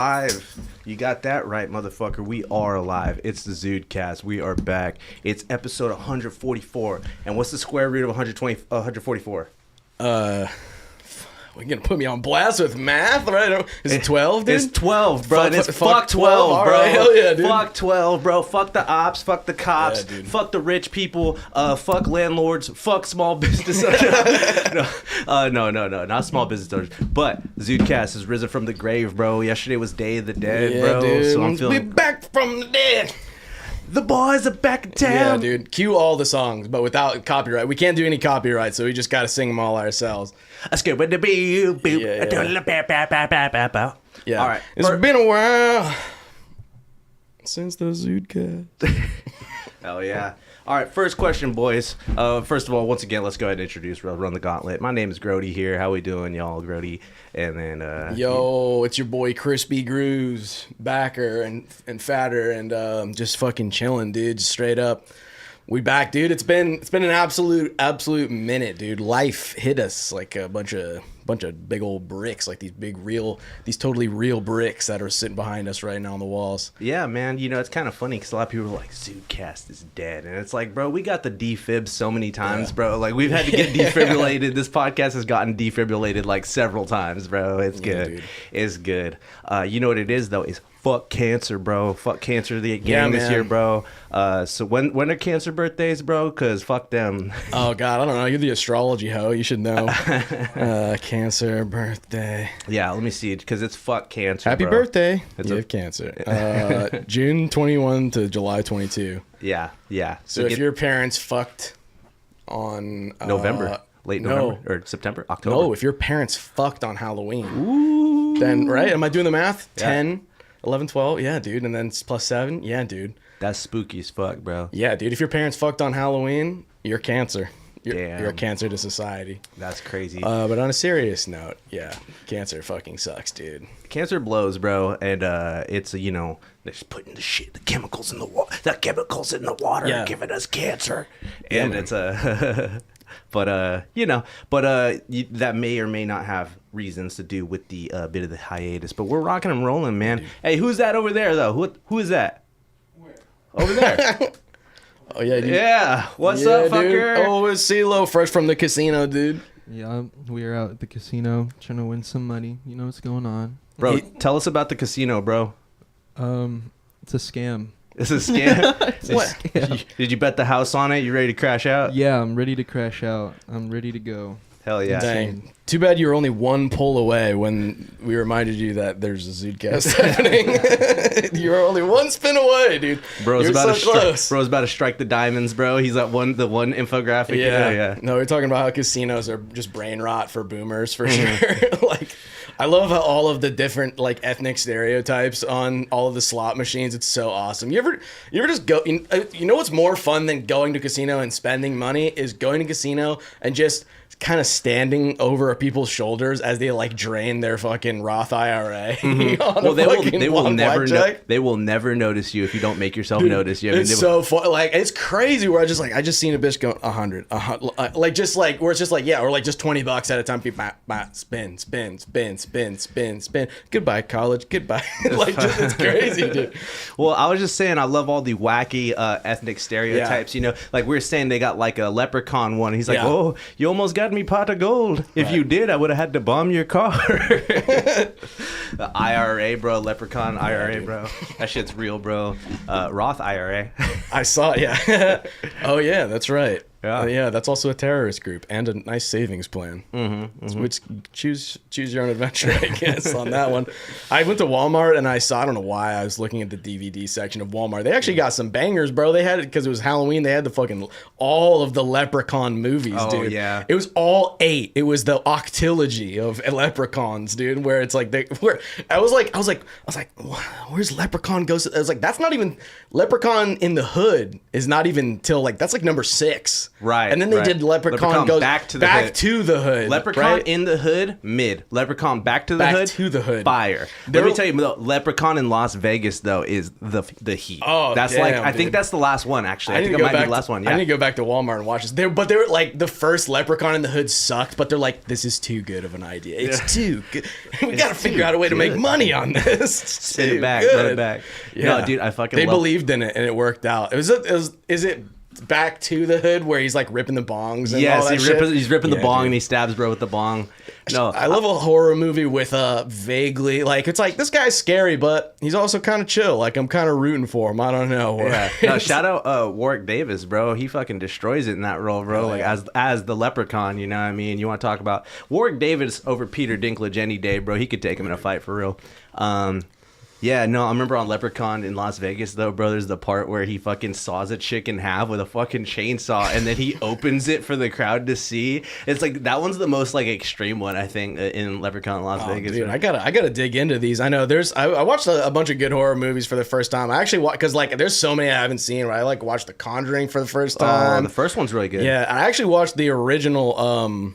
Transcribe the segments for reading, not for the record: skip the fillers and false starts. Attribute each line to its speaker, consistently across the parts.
Speaker 1: Alive. You got that right, motherfucker. We are alive. It's the ZudeCast. We are back. It's episode 144. And what's the square root of 144?
Speaker 2: You're gonna put me on blast with math, right? Is it 12, dude?
Speaker 1: It's 12, bro. And it's fuck 12, bro.
Speaker 2: Right, hell yeah, dude.
Speaker 1: Fuck 12, bro. Fuck the ops. Fuck the cops.
Speaker 2: Yeah,
Speaker 1: fuck the rich people. Fuck landlords. Fuck small business owners. No, not small business owners. But ZudeCast has risen from the grave, bro. Yesterday was Day of the Dead, bro.
Speaker 2: Dude.
Speaker 1: So I'm feeling...
Speaker 2: We're back from the dead.
Speaker 1: The boys are back in town.
Speaker 2: Yeah, dude. Cue all the songs, but without copyright. We can't do any copyright, so we just got to sing them all ourselves.
Speaker 1: Let's go with the boop.
Speaker 2: Yeah.
Speaker 1: All right.
Speaker 2: It's been a while since the ZudeCast.
Speaker 1: Hell yeah. All right, first question, boys. First of all, once again, let's go ahead and introduce, run the gauntlet. My name is Grody here. How we doing, y'all? Grody. And then...
Speaker 2: Yo, it's your boy Crispy Grooves, backer and fatter, and just fucking chilling, dude. Just straight up. We back, dude. It's been an absolute minute, dude. Life hit us like a bunch of big old bricks, like these totally real bricks that are sitting behind us right now on the walls.
Speaker 1: Yeah, man. You know, it's kind of funny because a lot of people are like, ZudeCast is dead. And it's like, bro, we got the defib so many times, bro. Like, we've had to get defibrillated. This podcast has gotten defibrillated like several times, bro. It's good.
Speaker 2: Dude.
Speaker 1: It's good. You know what it is, though, is fuck cancer, bro. Fuck cancer the gang this year, bro. So when are cancer birthdays, bro? Because fuck them.
Speaker 2: Oh, God, I don't know. You're the astrology hoe. You should know. Cancer birthday.
Speaker 1: Yeah, let me see. Because it's fuck cancer,
Speaker 2: Happy
Speaker 1: bro.
Speaker 2: birthday. You have cancer. June 21 to July 22.
Speaker 1: Yeah.
Speaker 2: So if your parents fucked on...
Speaker 1: November. Late November or September, October.
Speaker 2: No, if your parents fucked on Halloween, then, right? Am I doing the math?
Speaker 1: Yeah.
Speaker 2: 10, 11, 12? Yeah, dude. And then it's plus 7? Yeah, dude.
Speaker 1: That's spooky as fuck, bro.
Speaker 2: Yeah, dude. If your parents fucked on Halloween, you're cancer.
Speaker 1: Damn.
Speaker 2: You're a cancer to society.
Speaker 1: That's crazy.
Speaker 2: But on a serious note, yeah, cancer fucking sucks, dude.
Speaker 1: Cancer blows, bro, and it's they're just putting the chemicals in the water. The chemicals in the water are giving us cancer, and it's that may or may not have reasons to do with the bit of the hiatus. But we're rocking and rolling, man.
Speaker 2: Dude.
Speaker 1: Hey, who's that over there though? Who is that? Where? Over there.
Speaker 2: Oh yeah, dude.
Speaker 1: Yeah. What's up, fucker?
Speaker 2: Dude. Oh, it's CeeLo, fresh from the casino, dude.
Speaker 3: Yeah, we are out at the casino trying to win some money. You know what's going on,
Speaker 1: bro? Tell us about the casino, bro.
Speaker 3: It's a scam.
Speaker 1: It's a scam.
Speaker 2: What?
Speaker 1: Did you bet the house on it? You ready to crash out?
Speaker 3: Yeah, I'm ready to crash out. I'm ready to go.
Speaker 1: Hell yeah.
Speaker 2: Dang. Too bad you were only one pull away when we reminded you that there's a ZudeCast happening. You were only one spin away, dude.
Speaker 1: Bro's
Speaker 2: You're
Speaker 1: about
Speaker 2: so close.
Speaker 1: Bro's about to strike the diamonds, bro. He's at the one infographic.
Speaker 2: Yeah. No, we're talking about how casinos are just brain rot for boomers for sure. Like, I love how all of the different like ethnic stereotypes on all of the slot machines. It's so awesome. You ever just go? You know what's more fun than going to casino and spending money is going to casino and just kind of standing over people's shoulders as they like drain their fucking Roth IRA.
Speaker 1: Well, they will never notice you if you don't make yourself notice.
Speaker 2: It's so fun. Like, it's crazy where I just seen a bitch go 100, like just like where it's just like or like just $20 at a time. People spin. Goodbye, college. Goodbye. Like, just, it's crazy, dude.
Speaker 1: Well, I was just saying, I love all the wacky ethnic stereotypes. You know, like we were saying, they got like a leprechaun one. He's like, oh, you almost got me pot of gold. If you did, I would have had to bomb your car. The IRA, bro. Leprechaun IRA,
Speaker 2: dude.
Speaker 1: bro. That shit's real, bro. Roth IRA.
Speaker 2: I saw it, yeah. Oh, yeah, that's right.
Speaker 1: Yeah.
Speaker 2: Yeah, that's also a terrorist group and a nice savings plan. Which choose your own adventure, I guess, on that one. I went to Walmart and I don't know why, I was looking at the DVD section of Walmart. They actually got some bangers, bro. They had it because it was Halloween. They had all of the Leprechaun movies, dude.
Speaker 1: Oh, yeah.
Speaker 2: It was all 8. It was the octilogy of Leprechauns, dude, where it's like, I was like, where's Leprechaun Ghost? I was like, that's not even, Leprechaun in the Hood is not even till like, that's like number 6.
Speaker 1: Right.
Speaker 2: And then they did Leprechaun goes back to the hood.
Speaker 1: Leprechaun in the hood, mid. Leprechaun back to the hood, fire. Let me tell you, Leprechaun in Las Vegas though is the heat.
Speaker 2: Oh,
Speaker 1: that's
Speaker 2: damn,
Speaker 1: I think that's the last one actually. I think it might be the last one. Yeah.
Speaker 2: I need to go back to Walmart and watch this. They were like the first Leprechaun in the Hood sucked, but they're like, this is too good of an idea. It's too good. We got to figure out a way to make money on this.
Speaker 1: Spin it back. Run it back. Yeah. No, dude, I fucking.
Speaker 2: They believed in it and it worked out. Is it Back to the Hood where he's like ripping the bongs? And all that
Speaker 1: he's ripping the bong and he stabs bro with the bong. No,
Speaker 2: I love a horror movie with vaguely like it's like this guy's scary, but he's also kind of chill. Like I'm kind of rooting for him. I don't know.
Speaker 1: Yeah. No, shout out Warwick Davis, bro. He fucking destroys it in that role, bro. Like as the Leprechaun, you know what I mean? You want to talk about Warwick Davis over Peter Dinklage any day, bro. He could take him in a fight for real. Yeah, no, I remember on Leprechaun in Las Vegas, though, bro, there's the part where he fucking saws a chick in half with a fucking chainsaw, and then he opens it for the crowd to see. It's like, that one's the most, like, extreme one, I think, in Leprechaun in Las Vegas.
Speaker 2: Dude, I gotta dig into these. I know I watched a bunch of good horror movies for the first time. I actually because, like, there's so many I haven't seen, where I, like, watched The Conjuring for the first time.
Speaker 1: The first one's really good.
Speaker 2: Yeah, I actually watched the original,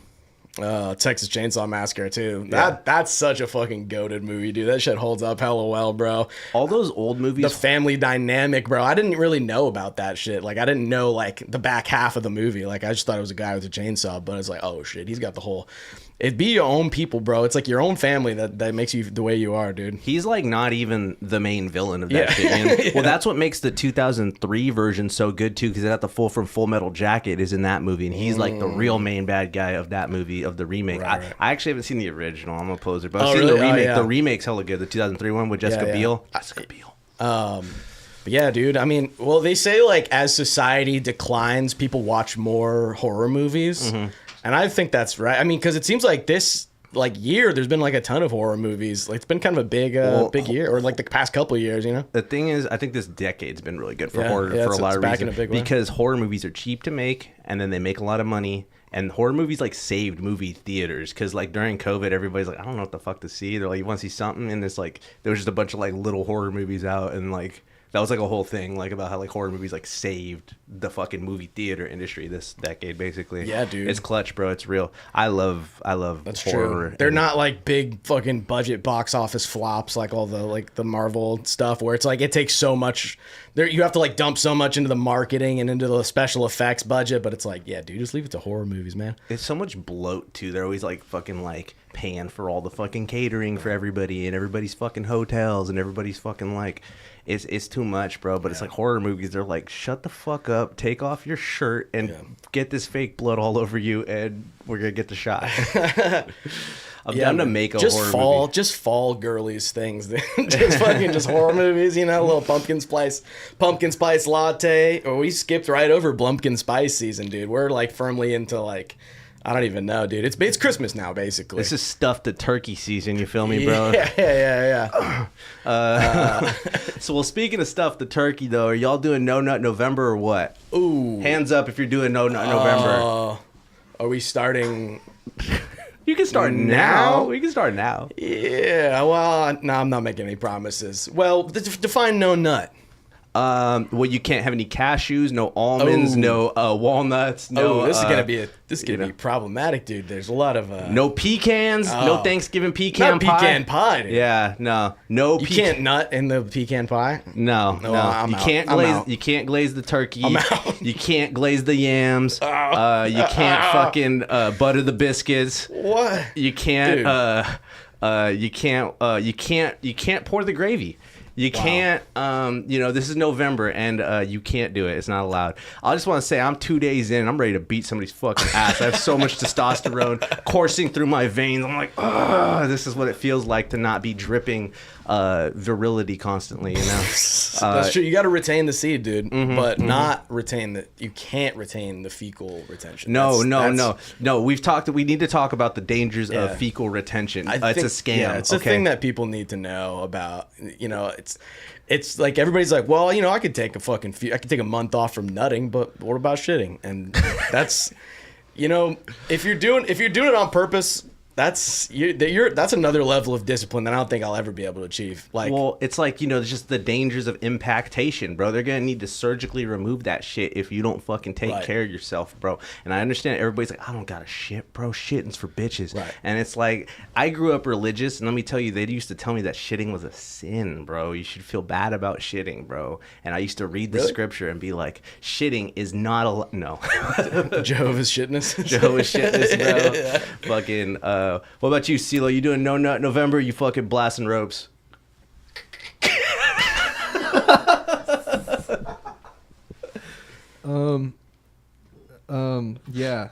Speaker 2: Texas Chainsaw Massacre too. That's such a fucking goated movie, dude. That shit holds up hella well, bro.
Speaker 1: All those old movies,
Speaker 2: the family dynamic, bro. I didn't really know about that shit. Like I didn't know like the back half of the movie. Like I just thought it was a guy with a chainsaw, but it's like, oh shit, he's got the whole. It'd be your own people, bro. It's like your own family that makes you the way you are, dude.
Speaker 1: He's like not even the main villain of that shit, man. Yeah. Well, that's what makes the 2003 version so good too, because it had the Full Metal Jacket is in that movie, and he's like the real main bad guy of that movie, of the remake. Right. I actually haven't seen the original. I'm a poser, but I've seen the remake. The remake's hella good. The 2003 one with Jessica Biel. Jessica Biel.
Speaker 2: But yeah, dude. I mean, well, they say like as society declines, people watch more horror movies. Mm-hmm. And I think that's right. I mean, because it seems like this year, there's been like a ton of horror movies. Like it's been kind of a big year, or like the past couple of years, you know.
Speaker 1: The thing is, I think this decade's been really good for horror for a lot of reasons. Because horror movies are cheap to make, and then they make a lot of money. And horror movies like saved movie theaters, because like during COVID, everybody's like, I don't know what the fuck to see. They're like, you want to see something? And it's like there was just a bunch of like little horror movies out, and like. That was like a whole thing, like about how like horror movies like saved the fucking movie theater industry this decade, basically.
Speaker 2: Yeah, dude,
Speaker 1: it's clutch, bro. It's real. I love
Speaker 2: that's
Speaker 1: horror.
Speaker 2: True. They're not like big fucking budget box office flops like all the Marvel stuff, where it's like it takes so much. You have to like dump so much into the marketing and into the special effects budget, but it's like, yeah, dude, just leave it to horror movies, man.
Speaker 1: It's so much bloat too. They're always like fucking like paying for all the fucking catering for everybody and everybody's fucking hotels and everybody's fucking like. It's too much, bro. But it's like horror movies. They're like, shut the fuck up, take off your shirt, and get this fake blood all over you, and we're gonna get the shot. I'm down to make a horror movie.
Speaker 2: Just fall girlies things. just horror movies, you know, a little pumpkin spice latte. Or we skipped right over pumpkin spice season, dude. We're like firmly into like. I don't even know, dude. It's Christmas now, basically.
Speaker 1: This is stuffed the turkey season. You feel me, bro?
Speaker 2: Yeah.
Speaker 1: So, well, speaking of stuff the turkey, though, are y'all doing No Nut November or what?
Speaker 2: Ooh.
Speaker 1: Hands up if you're doing No Nut November.
Speaker 2: Are we starting?
Speaker 1: You can start now. We can start now.
Speaker 2: Yeah. Well, no, I'm not making any promises. Well, define no nut.
Speaker 1: Well, you can't have any cashews, no almonds, no walnuts, no.
Speaker 2: This is gonna be problematic, dude. There's a lot of
Speaker 1: no pecans, no Thanksgiving pecan pie.
Speaker 2: Not pecan pie, dude.
Speaker 1: Yeah, no.
Speaker 2: You can't nut in the pecan pie.
Speaker 1: No. You can't glaze. You can't glaze the turkey.
Speaker 2: I'm out.
Speaker 1: You can't glaze the yams. You can't fucking butter the biscuits.
Speaker 2: What?
Speaker 1: You can't. You can't pour the gravy. You can't, this is November, and you can't do it. It's not allowed. I just want to say I'm 2 days in, and I'm ready to beat somebody's fucking ass. I have so much testosterone coursing through my veins. I'm like, this is what it feels like to not be dripping virility constantly, you know?
Speaker 2: That's true. You got to retain the seed, dude, but not retain you can't retain the fecal retention.
Speaker 1: No. We need to talk about the dangers of fecal retention. It's a scam.
Speaker 2: Yeah, it's a thing that people need to know about, you know. It's like everybody's like, well, you know, I could take a month off from nutting, but what about shitting? And that's, you know, if you're doing it on purpose, that's another level of discipline that I don't think I'll ever be able to achieve. Like,
Speaker 1: well, it's like, just the dangers of impactation, bro. They're gonna need to surgically remove that shit if you don't fucking take care of yourself, bro. And I understand everybody's like, I don't gotta shit, bro. Shitting's for bitches.
Speaker 2: Right.
Speaker 1: And it's like, I grew up religious, and let me tell you, they used to tell me that shitting was a sin, bro. You should feel bad about shitting, bro. And I used to read the scripture and be like, shitting is not a no.
Speaker 2: Jehovah's Shitness.
Speaker 1: Jehovah's Shitness, bro. Yeah. Fucking. What about you, CeeLo? You doing No Nut November? You fucking blasting ropes?
Speaker 3: Yeah.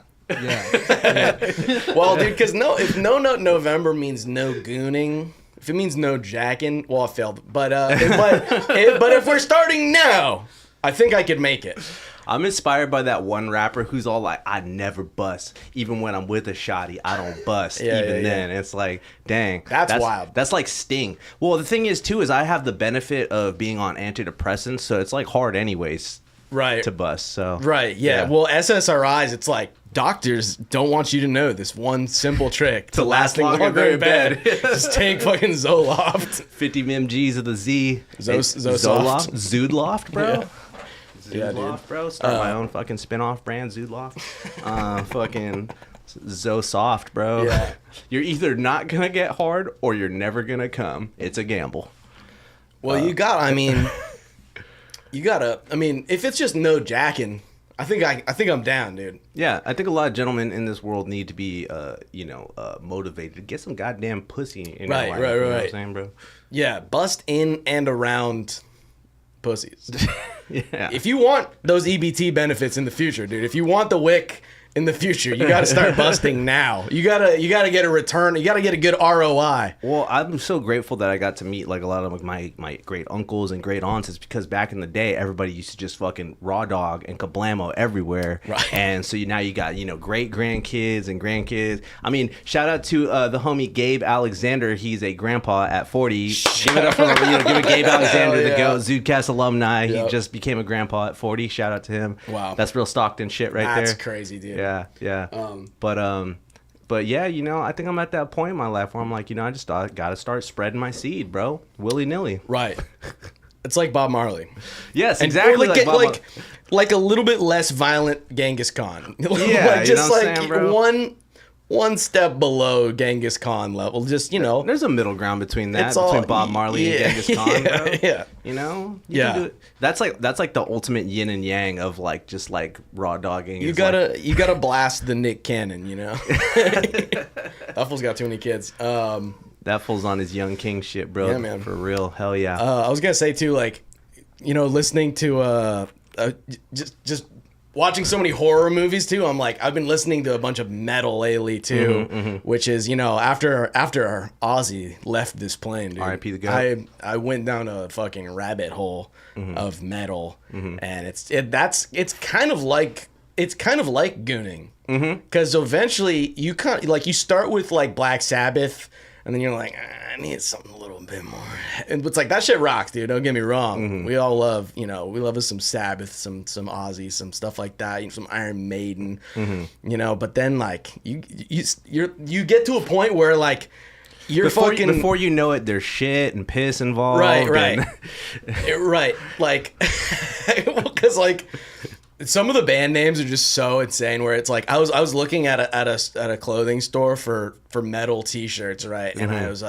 Speaker 2: Well, dude, because if No Nut November means no gooning, if it means no jacking, well, I failed. But if we're starting now, I think I could make it.
Speaker 1: I'm inspired by that one rapper who's all like, I never bust. Even when I'm with a shotty, I don't bust. Then. It's like, dang.
Speaker 2: That's wild.
Speaker 1: That's like Sting. Well, the thing is, too, is I have the benefit of being on antidepressants, so it's like hard anyways to bust. So
Speaker 2: yeah. Well, SSRIs, it's like, doctors don't want you to know this one simple trick to lasting longer in bed. Just take fucking Zoloft.
Speaker 1: 50 mgs of the Z.
Speaker 2: Zoloft.
Speaker 1: Zudeloft, bro.
Speaker 2: Yeah.
Speaker 1: Zudeloft, bro. Start my own fucking spin-off brand, Zudeloft. Fucking Zosoft, bro.
Speaker 2: Yeah.
Speaker 1: You're either not gonna get hard or you're never gonna come. It's a gamble.
Speaker 2: Well, if it's just no jacking, I think I'm down, dude.
Speaker 1: Yeah, I think a lot of gentlemen in this world need to be, motivated to get some goddamn pussy in your life. Right. You know what I'm saying, bro?
Speaker 2: Yeah, bust in and around pussies.
Speaker 1: Yeah.
Speaker 2: If you want those EBT benefits in the future, dude, if you want the WIC in the future, you got to start busting now. You gotta get a return. You gotta get a good ROI.
Speaker 1: Well, I'm so grateful that I got to meet like a lot of my great uncles and great aunts. It's because back in the day, everybody used to just fucking raw dog and kablamo everywhere.
Speaker 2: Right.
Speaker 1: And so now you got great grandkids and grandkids. I mean, shout out to the homie Gabe Alexander. He's a grandpa at 40. Give it up for give it Gabe Alexander, the GOAT ZudeCast alumni. Yep. He just became a grandpa at 40. Shout out to him.
Speaker 2: Wow,
Speaker 1: that's real Stockton shit right there.
Speaker 2: That's crazy, dude.
Speaker 1: Yeah. But yeah, I think I'm at that point in my life where I'm like, I just gotta start spreading my seed, bro, willy nilly.
Speaker 2: Right. It's like Bob Marley.
Speaker 1: Yes, exactly.
Speaker 2: Like a little bit less violent Genghis Khan.
Speaker 1: Yeah,
Speaker 2: just one step below Genghis Khan level. Just
Speaker 1: there's a middle ground between that, between Bob Marley and Genghis Khan, bro.
Speaker 2: Yeah.
Speaker 1: That's like the ultimate yin and yang of just raw dogging.
Speaker 2: You gotta blast the Nick Cannon. That fool's got too many kids.
Speaker 1: That fool's on his Young King shit, bro.
Speaker 2: Yeah, man.
Speaker 1: For real, hell yeah.
Speaker 2: I was gonna say too, listening to just watching so many horror movies too. I'm like, I've been listening to a bunch of metal lately too, which is after Ozzy left this plane, dude.
Speaker 1: R.I.P. the GOAT.
Speaker 2: I went down a fucking rabbit hole of metal, and it's kind of like gooning, because eventually you you start with Black Sabbath, and then you're like, I need something a little bit more. And it's like, that shit rocks, dude. Don't get me wrong. We all love, we love us some Sabbath, some Ozzy, some stuff like that, some Iron Maiden, but then you get to a point where you're
Speaker 1: before you know it, there's shit and piss involved.
Speaker 2: Right. Right. Because some of the band names are just so insane. Where it's I was looking at a clothing store for metal T-shirts, right? And I was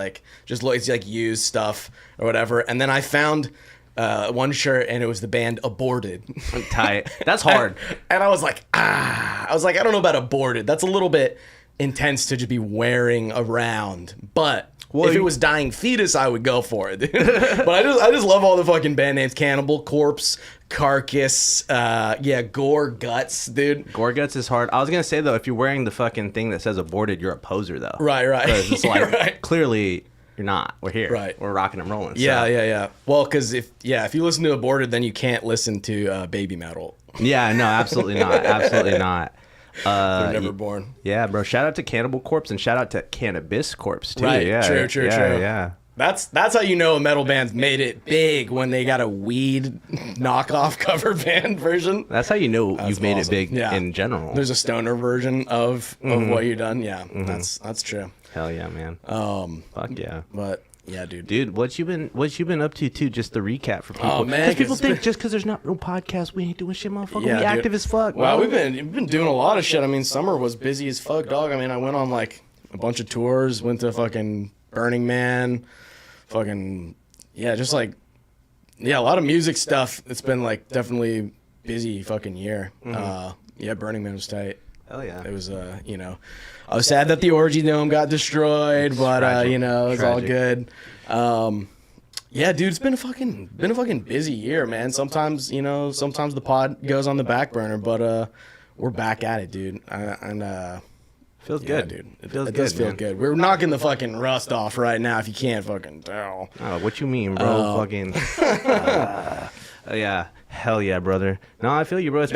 Speaker 2: it's used stuff or whatever. And then I found one shirt, and it was the band Aborted.
Speaker 1: Tight. That's hard.
Speaker 2: And I was like, I don't know about Aborted. That's a little bit intense to just be wearing around, but. Well, if it was Dying Fetus, I would go for it. But I just love all the fucking band names: Cannibal Corpse, Carcass, Gore Guts, dude.
Speaker 1: Gore Guts is hard. I was gonna say though, if you're wearing the fucking thing that says Aborted, you're a poser though.
Speaker 2: Right.
Speaker 1: Because it's clearly you're not. We're here.
Speaker 2: Right.
Speaker 1: We're rocking and rolling. So.
Speaker 2: Yeah. Well, because if you listen to Aborted, then you can't listen to baby metal.
Speaker 1: Yeah. No. Absolutely not. Absolutely not.
Speaker 2: They're never born.
Speaker 1: Yeah, bro. Shout out to Cannibal Corpse and shout out to Cannabis Corpse too.
Speaker 2: Right.
Speaker 1: Yeah.
Speaker 2: True.
Speaker 1: Yeah.
Speaker 2: That's how you know a metal band's made it big, when they got a weed knockoff cover band version.
Speaker 1: That's how you know you've made it big in general.
Speaker 2: There's a stoner version of what you've done. Yeah, that's true.
Speaker 1: Hell yeah, man. Fuck yeah.
Speaker 2: But yeah, dude.
Speaker 1: Dude, what you been up to too? Just the recap for people.
Speaker 2: Oh man,
Speaker 1: because people think just because there's not no podcast, we ain't doing shit, motherfucker.
Speaker 2: Yeah,
Speaker 1: we active as fuck.
Speaker 2: Well,
Speaker 1: bro.
Speaker 2: we've been doing a lot of shit. I mean, summer was busy as fuck, dog. I mean, I went on like a bunch of tours. Went to fucking Burning Man, just like a lot of music stuff. It's been like definitely busy fucking year. Burning Man was tight.
Speaker 1: Hell yeah.
Speaker 2: It was I was sad that the Orgy Dome got destroyed, but it's all good. Yeah, dude, it's been a fucking busy year, man. Sometimes the pod goes on the back burner, but we're back at it, dude.
Speaker 1: Feels good,
Speaker 2: dude. It
Speaker 1: feels
Speaker 2: does
Speaker 1: good,
Speaker 2: feel
Speaker 1: man.
Speaker 2: good. We're knocking the fucking rust off right now, if you can't fucking tell.
Speaker 1: Oh, what you mean, bro? Fucking. Yeah, hell yeah, brother. No, I feel you, bro.
Speaker 2: It's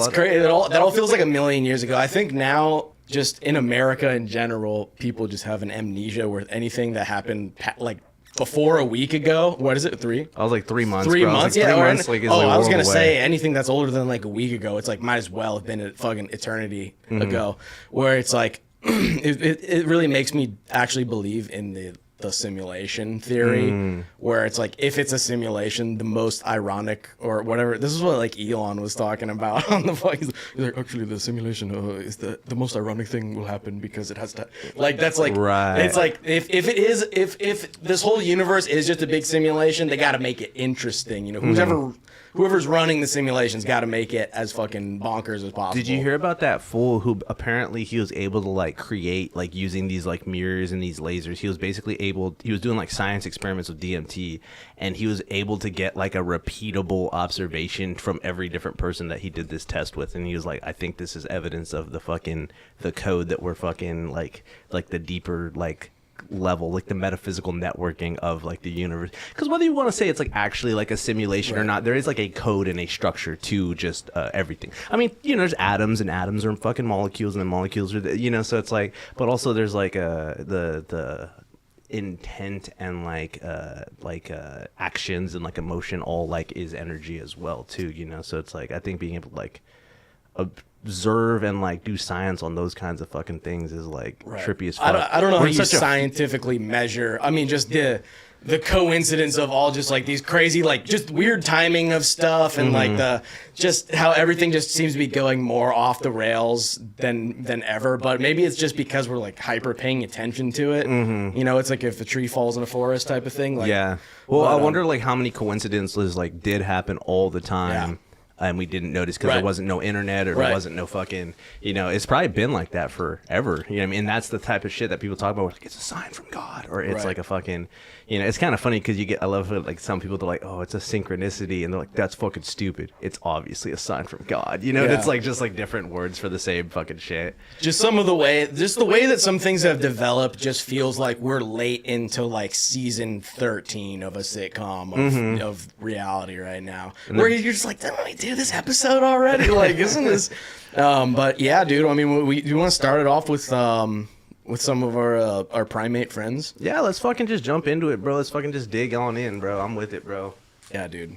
Speaker 2: crazy. That all feels like a million years ago. I think now, just in America in general, people just have an amnesia where anything that happened like before a week ago. What is it? 3?
Speaker 1: I was like 3 months.
Speaker 2: 3
Speaker 1: bro.
Speaker 2: months,
Speaker 1: like,
Speaker 2: yeah.
Speaker 1: 3 months, like,
Speaker 2: I was gonna
Speaker 1: world away.
Speaker 2: say anything that's older than like a week ago. It's like might as well have been a fucking eternity ago. Where it's like it really makes me actually believe in the simulation theory, where it's like if it's a simulation, the most ironic or whatever. This is what like Elon was talking about on the fucking. He's like, actually, the simulation is the most ironic thing will happen because it has to. Like that's like
Speaker 1: right.
Speaker 2: It's like if this whole universe is just a big simulation, they got to make it interesting. You know, whoever's running the simulation's got to make it as fucking bonkers as possible.
Speaker 1: Did you hear about that fool who apparently he was able to like create like using these like mirrors and these lasers? He was basically he was doing like science experiments with DMT, and he was able to get like a repeatable observation from every different person that he did this test with. And he was like, I think this is evidence of the code that we're fucking like the deeper like level, like the metaphysical networking of like the universe. Because whether you want to say it's like actually like a simulation or not, there is like a code and a structure to just everything. I mean, there's atoms, and atoms are fucking molecules, and then molecules are so it's like, but also there's like the intent and like actions and like emotion all like is energy as well too, so it's like I think being able to like observe and like do science on those kinds of fucking things is like trippy as fuck.
Speaker 2: I don't know how you scientifically measure. I mean, just the coincidence of all just like these crazy like just weird timing of stuff and like the just how everything just seems to be going more off the rails than ever. But maybe it's just because we're like hyper paying attention to it. It's like if a tree falls in a forest type of thing. Like,
Speaker 1: yeah. Well, I wonder like how many coincidences like did happen all the time.
Speaker 2: Yeah.
Speaker 1: And we didn't notice because there wasn't no internet or there wasn't no fucking, it's probably been like that forever. You know what I mean? And that's the type of shit that people talk about. Like, it's a sign from God, or it's like a fucking, it's kind of funny because I love it. Like some people, they're like, oh, it's a synchronicity. And they're like, that's fucking stupid. It's obviously a sign from God. And it's like just like different words for the same fucking shit.
Speaker 2: Just the way that some things have developed just feels like we're late into like season 13 of a sitcom of reality right now. Where you're just like, didn't we do this episode already? Like, isn't this? But yeah, dude. I mean, you want to start it off with some of our primate friends?
Speaker 1: Yeah, let's fucking just jump into it, bro. Let's fucking just dig on in, bro. I'm with it, bro.
Speaker 2: Yeah, dude.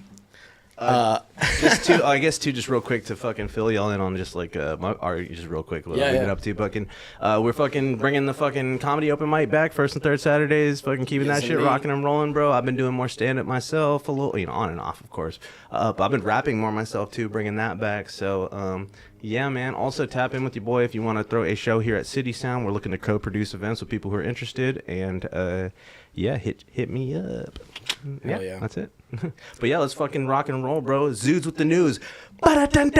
Speaker 1: Just real quick to fucking fill y'all in on just like just real quick what we've been up to. Fucking, we're fucking bringing the fucking comedy open mic back, first and third Saturdays. Fucking keeping that shit rocking and rolling, bro. I've been doing more stand up myself, a little, on and off, of course. But I've been rapping more myself too, bringing that back. So, yeah, man. Also tap in with your boy if you want to throw a show here at City Sound. We're looking to co-produce events with people who are interested, and hit me up. Yeah, that's it. But yeah, let's fucking rock and roll, bro. Zudes with the news.
Speaker 2: CNN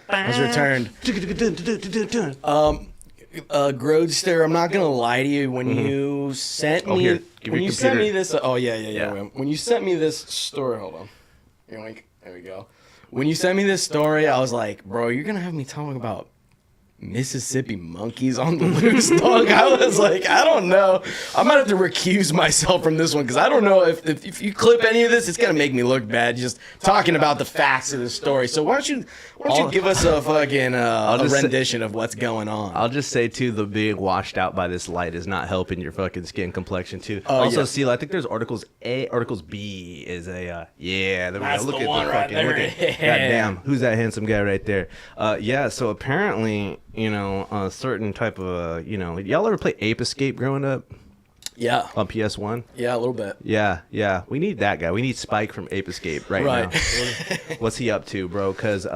Speaker 2: has returned. Grodester, I'm not gonna lie to you. When you sent me, sent me this, when you sent me this story, hold on. Yoink. There we go. When you sent me this story, I was like, bro, you're gonna have me talking about Mississippi monkeys on the loose, dog. I was like, I don't know. I might have to recuse myself from this one because I don't know if you clip any of this, it's gonna make me look bad just talking about the facts of the story. So why don't you give us a fucking a rendition of what's going on?
Speaker 1: I'll just say too, the being washed out by this light is not helping your fucking skin complexion too. Also, see, I think there's articles A, articles B is a there we go. Look at the fucking goddamn, who's that handsome guy right there? So apparently you know, a certain type of, you know, y'all ever play Ape Escape growing up
Speaker 2: Yeah.
Speaker 1: on PS1?
Speaker 2: Yeah, a little bit.
Speaker 1: Yeah. We need that guy. We need Spike from Ape Escape right now. What's he up to, bro? Because,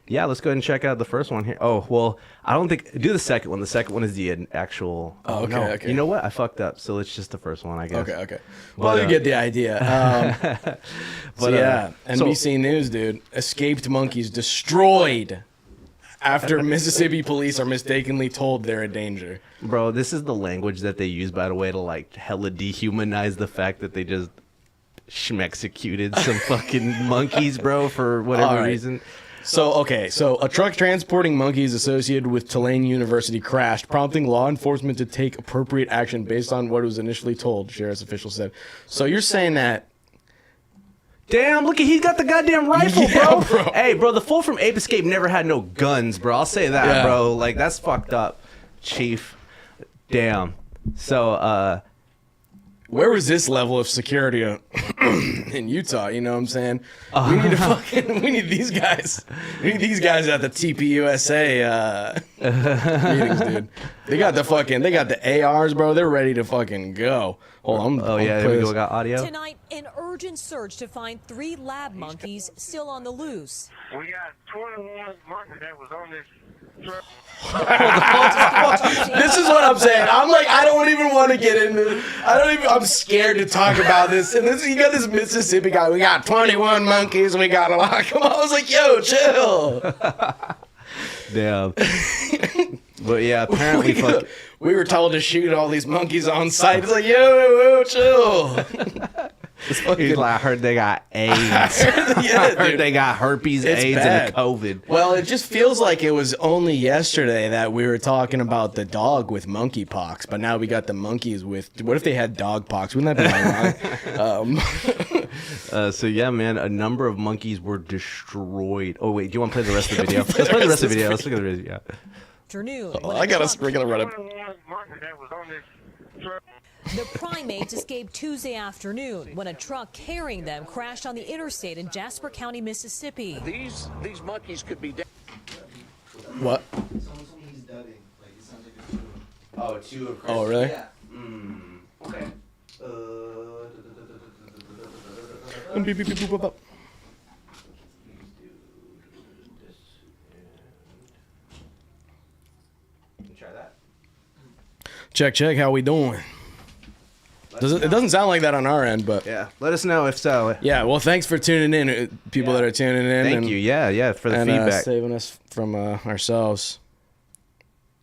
Speaker 1: yeah, let's go ahead and check out the first one here. Oh, well, I don't think... Do the second one. The second one is the actual...
Speaker 2: Oh, okay,
Speaker 1: no.
Speaker 2: okay.
Speaker 1: You know what? I fucked up. So it's just the first one, I guess.
Speaker 2: Okay. Well, you get the idea. NBC News, dude. Escaped monkeys destroyed after Mississippi police are mistakenly told they're a danger.
Speaker 1: Bro, this is the language that they use, by the way, to, like, hella dehumanize the fact that they just schmexecuted some fucking monkeys, bro, for whatever reason.
Speaker 2: So a truck transporting monkeys associated with Tulane University crashed, prompting law enforcement to take appropriate action based on what was initially told, sheriff's officials said. So you're saying that...
Speaker 1: Damn, look at he's got the goddamn rifle,
Speaker 2: Yeah, bro.
Speaker 1: Hey, bro, the fool from Ape Escape never had no guns, bro. I'll say that, bro. Like, that's fucked up, Chief. Damn. So,
Speaker 2: where was this level of security in Utah? You know what I'm saying? We need these guys. We need these guys at the TPUSA meetings, dude. They got the ARs, bro. They're ready to fucking go. Hold on.
Speaker 1: There we go. We got audio.
Speaker 4: Tonight, an urgent search to find 3 lab monkeys still on the loose.
Speaker 5: We got 21 monkeys that was on this truck.
Speaker 2: This is what I'm saying. I'm like, I don't even want to get into. I'm scared to talk about this. And you got this Mississippi guy. We got 21 monkeys. We got to lock them up. I was like, yo, chill.
Speaker 1: Damn. But yeah, apparently,
Speaker 2: we were told to shoot all these monkeys on site. It's like, yo, chill.
Speaker 1: He's like, I heard they got AIDS. I heard they got herpes, AIDS,
Speaker 2: bad.
Speaker 1: and COVID.
Speaker 2: Well, it just feels like it was only yesterday that we were talking about the dog with monkeypox, but now we got the monkeys with. What if they had dog pox? Wouldn't that be ironic?
Speaker 1: So yeah, man, a number of monkeys were destroyed. Oh wait, do you want to play the rest of the video? Let's play the rest of the video. Let's look at the video.
Speaker 4: Afternoon.
Speaker 2: We're gonna run it.
Speaker 5: 21 monkeys that was on this truck.
Speaker 4: The primates escaped Tuesday afternoon when a truck carrying them crashed on the interstate in Jasper County, Mississippi.
Speaker 6: These monkeys could be dead.
Speaker 2: What?
Speaker 1: Oh, 2 of
Speaker 2: Oh, really?
Speaker 1: Yeah. Okay. Try that.
Speaker 2: Check. How we doing? It doesn't sound like that on our end, but
Speaker 1: Yeah, let us know if so.
Speaker 2: yeah. Well, thanks for tuning in, people that are tuning in.
Speaker 1: Thank you. Yeah, for the
Speaker 2: and
Speaker 1: feedback.
Speaker 2: saving us from ourselves.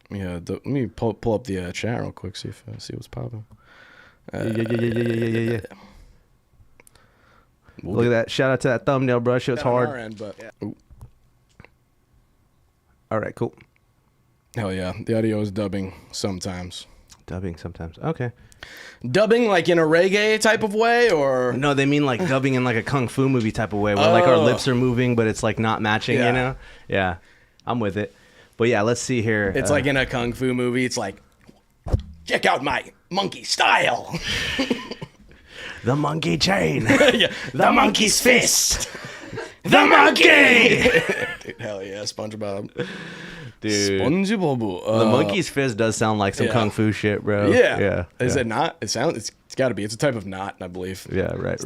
Speaker 2: Yeah, let me pull up the chat real quick. See what's popping.
Speaker 1: Yeah. Look at that! Shout out to that thumbnail, bro. Shit's
Speaker 2: On our
Speaker 1: hard.
Speaker 2: end, but
Speaker 1: All right, cool.
Speaker 2: hell yeah, the audio is dubbing sometimes.
Speaker 1: Dubbing sometimes. Okay.
Speaker 2: Dubbing like in a reggae type of way, or
Speaker 1: No, they mean like dubbing in like a kung fu movie type of way, where like our lips are moving, but it's like not matching.
Speaker 2: Yeah.
Speaker 1: You know? Yeah, I'm with it. But yeah, let's see here.
Speaker 2: it's like in a kung fu movie. It's like, check out my monkey style.
Speaker 1: the monkey chain,
Speaker 2: Yeah,
Speaker 1: the monkey's fist, the monkey.
Speaker 2: dude, hell yeah, SpongeBob.
Speaker 1: Dude,
Speaker 2: SpongeBob.
Speaker 1: the monkey's fist does sound like some
Speaker 2: yeah.
Speaker 1: kung fu shit, bro.
Speaker 2: Yeah. Is
Speaker 1: yeah.
Speaker 2: it not? It sounds. It's got to be. It's a type of knot, I believe.
Speaker 1: Yeah, right.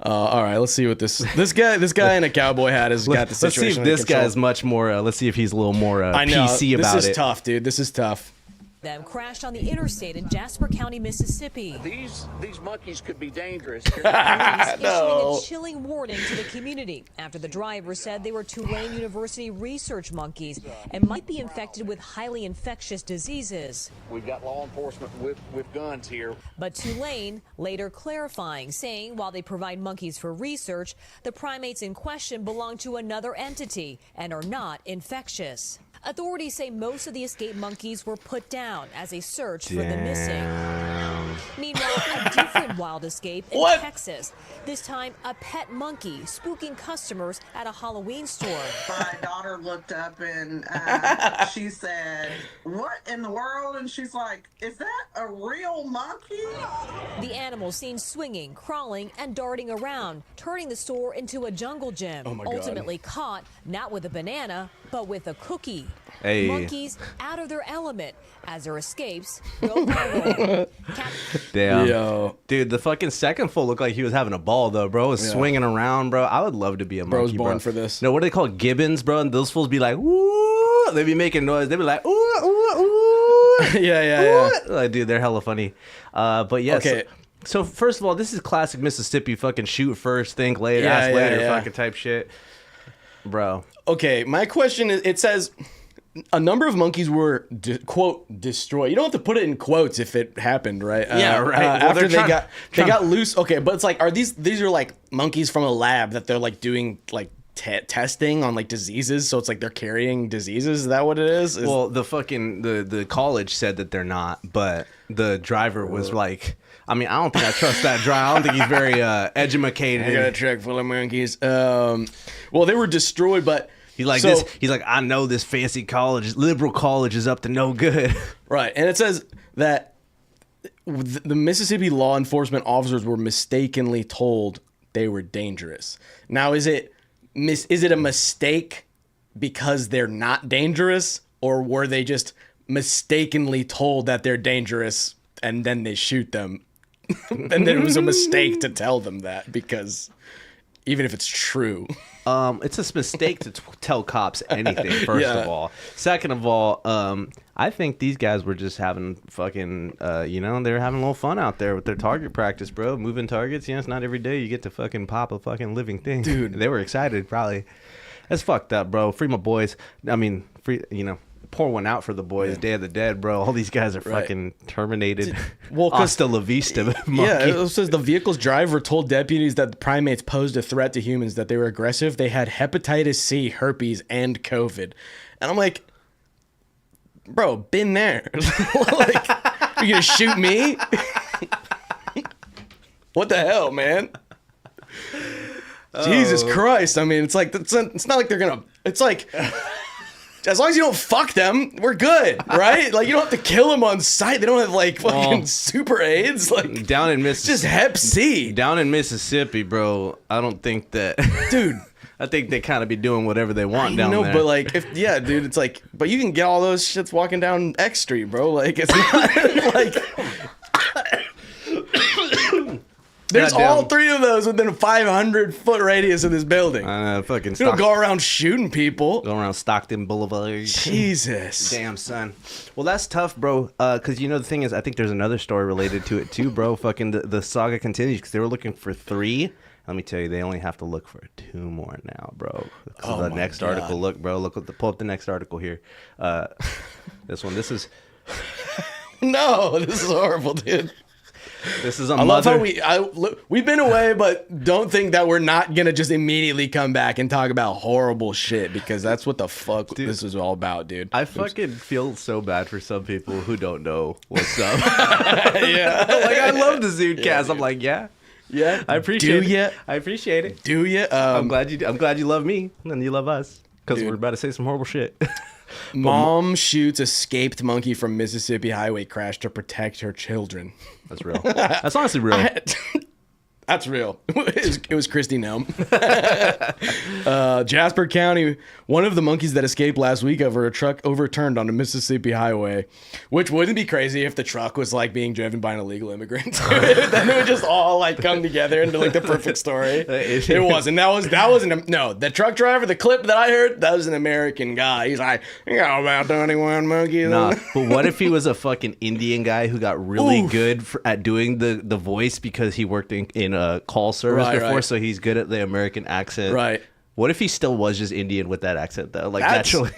Speaker 2: All right, let's see what this guy in a cowboy hat has got the
Speaker 1: Let's see
Speaker 2: situation.
Speaker 1: if this
Speaker 2: under control.
Speaker 1: guy's much more. Let's see if he's a little more
Speaker 2: I know,
Speaker 1: PC about
Speaker 2: this is
Speaker 1: it.
Speaker 2: tough, dude. This is tough.
Speaker 4: Them crashed on the interstate in Jasper County, Mississippi.
Speaker 6: These monkeys could be dangerous.
Speaker 4: Police issuing a chilling warning to the community after the driver said they were Tulane University research monkeys and might be infected with highly infectious diseases.
Speaker 6: We've got law enforcement with guns here.
Speaker 4: But Tulane later clarifying, saying while they provide monkeys for research, the primates in question belong to another entity and are not infectious. Authorities say most of the escaped monkeys were put down as a search for the missing. Meanwhile, a different wild escape in Texas. This time, a pet monkey spooking customers at a Halloween store.
Speaker 7: My daughter looked up and she said, "What in the world?" And she's like, "Is that a real monkey?"
Speaker 4: The animals seen swinging, crawling, and darting around, turning the store into a jungle gym.
Speaker 2: Oh my God.
Speaker 4: Ultimately caught not with a banana, but with a cookie.
Speaker 1: Hey.
Speaker 4: Monkeys out of their element as their escapes go viral.
Speaker 1: Damn.
Speaker 2: Yo.
Speaker 1: Dude, the fucking second fool looked like he was having a ball, though, bro. Was swinging around, bro. I would love to be a monkey,
Speaker 2: Bro's born
Speaker 1: bro.
Speaker 2: for this.
Speaker 1: No, what do they call it? Gibbons, bro? And those fools be like, woo. They be making noise. They be like, ooh, ooh, ooh.
Speaker 2: Yeah.
Speaker 1: Like, dude, they're hella funny. But yes.
Speaker 2: Okay.
Speaker 1: So first of all, this is classic Mississippi fucking shoot first, think later,
Speaker 2: Yeah,
Speaker 1: ask
Speaker 2: yeah,
Speaker 1: later
Speaker 2: yeah.
Speaker 1: fucking type shit. Bro.
Speaker 2: Okay, my question is, it says a number of monkeys were, quote, destroyed. You don't have to put it in quotes if it happened, right?
Speaker 1: Yeah, right. Well,
Speaker 2: After
Speaker 1: they're
Speaker 2: they got loose. Okay, but it's like, these are like monkeys from a lab that they're like doing like testing on like diseases, so it's like they're carrying diseases. Is that what it is?
Speaker 1: Well, the fucking the college said that they're not, but the driver was like, I mean, I don't think I trust that driver. I don't think he's very educated.
Speaker 2: I got a truck full of monkeys. Well, they were destroyed, but
Speaker 1: He's like
Speaker 2: so,
Speaker 1: this. He's like, I know this fancy college, liberal college, is up to no good.
Speaker 2: right, and it says that the Mississippi law enforcement officers were mistakenly told they were dangerous. Now, is it a mistake because they're not dangerous, or were they just mistakenly told that they're dangerous and then they shoot them? And then it was a mistake to tell them that, because even if it's true.
Speaker 1: It's a mistake to tell cops anything, first
Speaker 2: Yeah.
Speaker 1: of all. Second of all, I think these guys were just having fucking, they were having a little fun out there with their target practice, bro. Moving targets, it's not every day you get to fucking pop a fucking living thing.
Speaker 2: Dude.
Speaker 1: They were excited, probably. That's fucked up, bro. Free my boys. I mean, pour one out for the boys.
Speaker 2: Yeah.
Speaker 1: Day of the Dead, bro. All these guys are
Speaker 2: Right.
Speaker 1: fucking terminated.
Speaker 2: Well, 'cause-
Speaker 1: Hasta la vista, monkey.
Speaker 2: Yeah, it says the vehicle's driver told deputies that the primates posed a threat to humans, that they were aggressive. They had hepatitis C, herpes, and COVID. And I'm like, bro, been there. Like, you gonna shoot me? What the hell, man? Jesus Christ. I mean, it's like, it's not like they're gonna, it's like, as long as you don't fuck them, we're good, right? Like, you don't have to kill them on sight. They don't have like fucking super AIDS. Like,
Speaker 1: Down in
Speaker 2: it's
Speaker 1: Mississippi.
Speaker 2: just Hep C.
Speaker 1: Down in Mississippi, bro, I don't think that...
Speaker 2: Dude.
Speaker 1: I think they kind of be doing whatever they want down there.
Speaker 2: But like, dude, it's like, but you can get all those shits walking down X Street, bro. Like, it's not like... There's
Speaker 1: Goddamn.
Speaker 2: all three of those within a 500-foot radius of this building.
Speaker 1: Fucking
Speaker 2: You don't go around shooting people.
Speaker 1: Go around Stockton Boulevard.
Speaker 2: Jesus.
Speaker 1: Damn, son. Well, that's tough, bro. Because, the thing is, I think there's another story related to it, too, bro. Fucking the saga continues because they were looking for 3. Let me tell you, they only have to look for 2 more now, bro.
Speaker 2: Oh
Speaker 1: The
Speaker 2: my
Speaker 1: next
Speaker 2: God.
Speaker 1: article. Look, bro. Pull up the next article here. This is
Speaker 2: No, this is horrible, dude.
Speaker 1: this is a
Speaker 2: I love
Speaker 1: mother.
Speaker 2: how we've been away, but don't think that we're not gonna just immediately come back and talk about horrible shit, because that's what the fuck this is all about, dude.
Speaker 1: I fucking feel so bad for some people who don't know what's up.
Speaker 2: Yeah,
Speaker 1: Like, I love the ZudeCast. I'm like, yeah.
Speaker 2: yeah.
Speaker 1: I appreciate
Speaker 2: Do ya?
Speaker 1: it. I appreciate it.
Speaker 2: Do you?
Speaker 1: I'm glad you love me and you love us, because
Speaker 2: Dude.
Speaker 1: we're about to say some horrible shit.
Speaker 2: Mom shoots escaped monkey from Mississippi highway crash to protect her children.
Speaker 1: That's real. That's honestly real.
Speaker 2: That's real. It was Christy Nome. Jasper County, one of the monkeys that escaped last week over a truck overturned on a Mississippi highway, which wouldn't be crazy if the truck was like being driven by an illegal immigrant. Then it would just all like come together into like the perfect story. It wasn't. That wasn't. No, the truck driver, the clip that I heard, that was an American guy. He's like, you got about 21 monkeys.
Speaker 1: Nah, but what if he was a fucking Indian guy who got really good at doing the voice because he worked in a call service
Speaker 2: Right,
Speaker 1: before,
Speaker 2: right.
Speaker 1: so he's good at the American accent.
Speaker 2: Right.
Speaker 1: What if he still was just Indian with that accent though? Like,
Speaker 2: That's-
Speaker 1: naturally.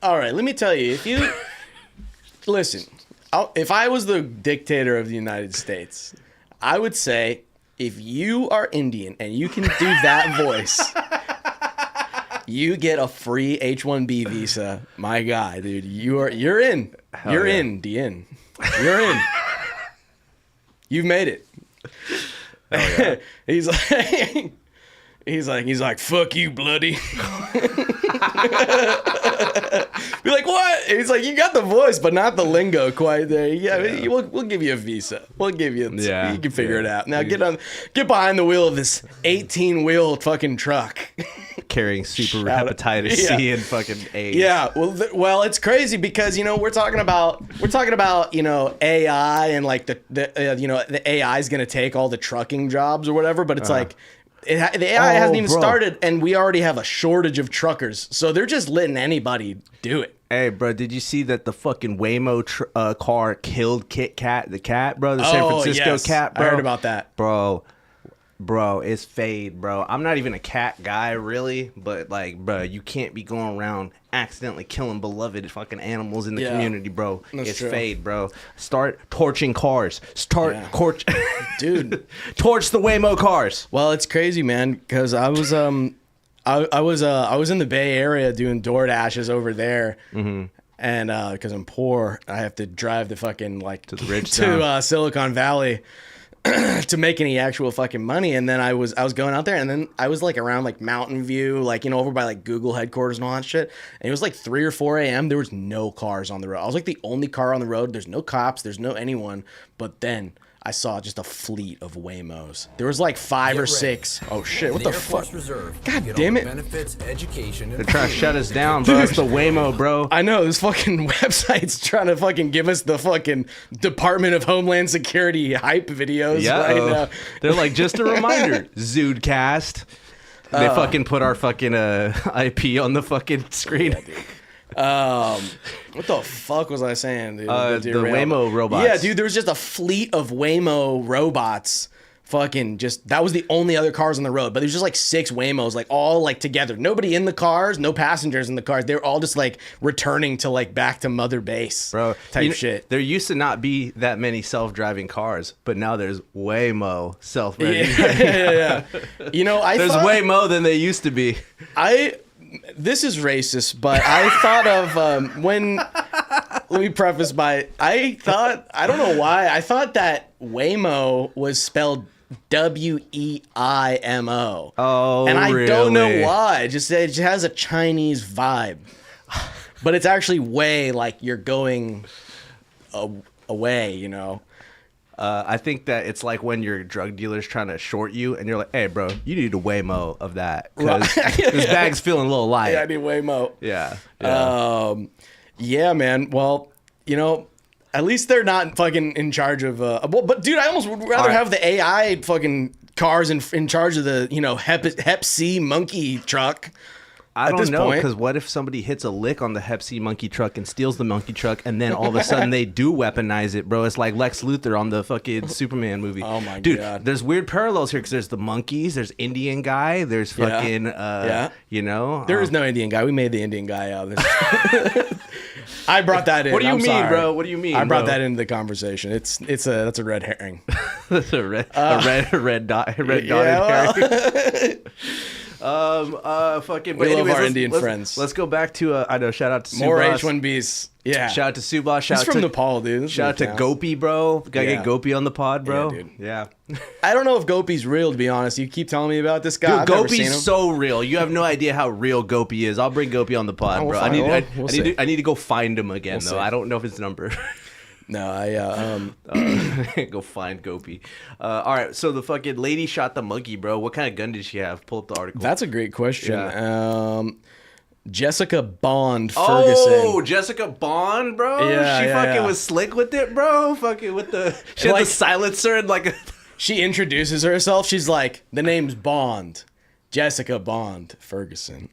Speaker 2: All right, let me tell you. If you listen, if I was the dictator of the United States, I would say, if you are Indian and you can do that voice, you get a free H-1B visa. My guy, dude, you're in. You're
Speaker 1: yeah.
Speaker 2: in, DN. You're in. You've made it.
Speaker 1: Yeah.
Speaker 2: He's like, fuck you, bloody. Be like, what? And he's like, you got the voice, but not the lingo quite there. Yeah, we'll give you a visa. We'll give you. You can figure it out. Now get behind the wheel of this 18-wheel fucking truck,
Speaker 1: carrying super hepatitis C and fucking AIDS.
Speaker 2: Yeah, well, it's crazy because we're talking about AI and like the AI is gonna take all the trucking jobs or whatever, but it's like. The AI hasn't even started, and we already have a shortage of truckers. So they're just letting anybody do it.
Speaker 1: Hey, bro, did you see that the fucking Waymo car killed Kit Kat, the cat, bro? The San Francisco cat, bro?
Speaker 2: I heard about that.
Speaker 1: Bro, it's fade, bro. I'm not even a cat guy, really, but like, bro, you can't be going around accidentally killing beloved fucking animals in the community, bro. It's true. Fade, bro. Start torching cars. Dude, torch the Waymo cars.
Speaker 2: Well, it's crazy, man, because I was I was in the Bay Area doing DoorDashes over there. Mm-hmm. And because I'm poor, I have to drive the fucking to the rich to Silicon Valley to make any actual fucking money. And then I was going out there, and then I was like around like Mountain View, like over by like Google headquarters and all that shit. And it was like 3 or 4 a.m. There was no cars on the road. I was like the only car on the road. There's no cops. There's no anyone. But then I saw just a fleet of Waymos. There was like 5 or 6. Oh shit! What the fuck? God damn it!
Speaker 8: Benefits, education.
Speaker 1: They're trying to shut us down, bro. It's the Waymo, bro.
Speaker 2: I know this fucking website's trying to fucking give us the fucking Department of Homeland Security hype videos right now.
Speaker 1: They're like, just a reminder, ZudeCast. They fucking put our fucking IP on the fucking screen.
Speaker 2: What the fuck was I saying, dude?
Speaker 1: The Waymo robots.
Speaker 2: Yeah, dude, there was just a fleet of Waymo robots. Fucking just, that was the only other cars on the road. But there's just like 6 Waymos, like all like together. Nobody in the cars, no passengers in the cars. They were all just like returning to like back to mother base,
Speaker 1: bro.
Speaker 2: Type shit.
Speaker 1: There used to not be that many self-driving cars, but now there's Waymo self-driving.
Speaker 2: Yeah.
Speaker 1: There's way more than they used to be.
Speaker 2: This is racist, but I thought of when. Let me preface by I don't know why I thought that Waymo was spelled Weimo.
Speaker 1: Oh,
Speaker 2: and I
Speaker 1: really?
Speaker 2: don't know why. It just has a Chinese vibe, but it's actually way like you're going away.
Speaker 1: I think that it's like when your drug dealer's trying to short you, and you're like, "Hey, bro, you need a Waymo of that because this bag's feeling a little light."
Speaker 2: Yeah, I need Waymo.
Speaker 1: Yeah.
Speaker 2: Yeah, man. Well, at least they're not fucking in charge of. But dude, I almost would rather have the AI fucking cars in charge of the Hep C monkey truck.
Speaker 1: I don't know, because what if somebody hits a lick on the Hep C monkey truck and steals the monkey truck, and then all of a sudden they do weaponize it, bro? It's like Lex Luthor on the fucking Superman movie.
Speaker 2: Oh my
Speaker 1: God. There's weird parallels here because there's the monkeys, there's Indian guy, there's fucking, There
Speaker 2: is no Indian guy. We made the Indian guy out of this. I brought that in.
Speaker 1: What do you mean, bro? What do you mean?
Speaker 2: I brought that into the conversation. That's a red herring.
Speaker 1: That's a red dotted herring. Fucking.
Speaker 2: We love our Indian friends.
Speaker 1: Let's go back to I know. Shout out to
Speaker 2: more
Speaker 1: Subas.
Speaker 2: H1Bs. Yeah.
Speaker 1: Shout out to Subas.
Speaker 2: He's from Nepal, dude.
Speaker 1: Shout out to Gopi, bro. Gotta get Gopi on the pod, bro.
Speaker 2: Yeah, dude.
Speaker 1: Yeah.
Speaker 2: I don't know if Gopi's real, to be honest. You keep telling me about this guy.
Speaker 1: Dude, Gopi's so real. You have no idea how real Gopi is. I'll bring Gopi on the pod, bro. I need to go find him again, though. I don't know if his number.
Speaker 2: No,
Speaker 1: go find Gopi. All right, so the fucking lady shot the monkey, bro. What kind of gun did she have? Pull up the article.
Speaker 2: That's a great question. Yeah. Jessica Bond Ferguson.
Speaker 1: Oh, Jessica Bond, bro.
Speaker 2: Yeah,
Speaker 1: she fucking was slick with it, bro. Fucking with she had the silencer and like.
Speaker 2: She introduces herself. She's like, the name's Bond. Jessica Bond Ferguson.